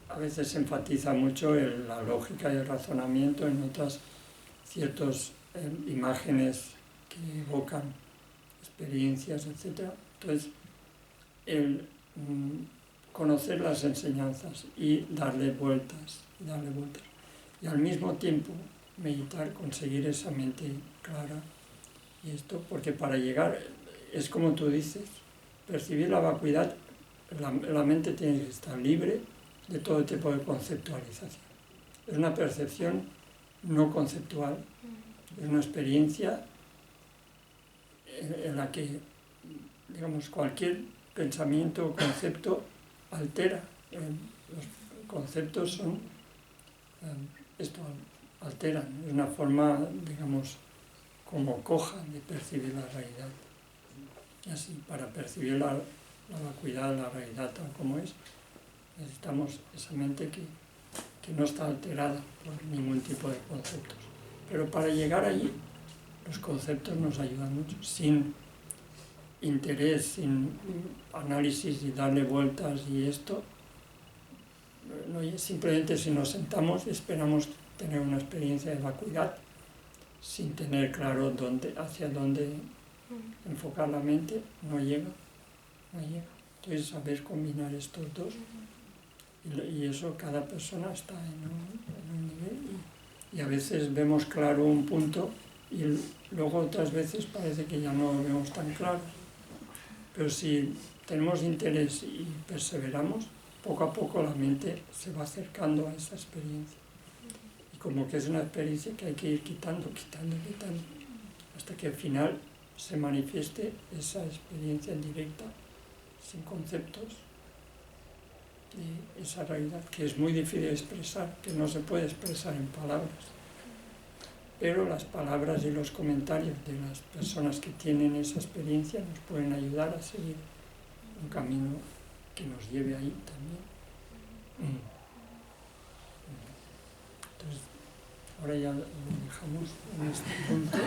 A veces se enfatiza mucho la lógica y el razonamiento, en otras ciertas imágenes que evocan experiencias, etc. Entonces, el conocer las enseñanzas y darle vueltas, y al mismo tiempo meditar, conseguir esa mente clara, y esto, porque para llegar, es como tú dices, percibir la vacuidad, la mente tiene que estar libre de todo tipo de conceptualización. Es una percepción no conceptual, es una experiencia en la que, digamos, cualquier pensamiento o concepto altera. Los conceptos son, esto alteran, es una forma, digamos, como coja de percibir la realidad. Y así, para percibir la vacuidad, la realidad tal como es, necesitamos esa mente que no está alterada por ningún tipo de conceptos. Pero para llegar allí, los conceptos nos ayudan mucho. Sin interés, sin análisis y darle vueltas y esto, no, simplemente si nos sentamos y esperamos tener una experiencia de vacuidad, sin tener claro hacia dónde enfocar la mente, no llega. Entonces, saber combinar estos dos, y eso cada persona está en un nivel, y a veces vemos claro un punto y luego otras veces parece que ya no lo vemos tan claro. Pero si tenemos interés y perseveramos, poco a poco la mente se va acercando a esa experiencia. Y como que es una experiencia que hay que ir quitando, hasta que al final se manifieste esa experiencia directa, sin conceptos, de esa realidad que es muy difícil de expresar, que no se puede expresar en palabras. Pero las palabras y los comentarios de las personas que tienen esa experiencia nos pueden ayudar a seguir un camino que nos lleve ahí también. Entonces, ahora ya lo dejamos en este punto.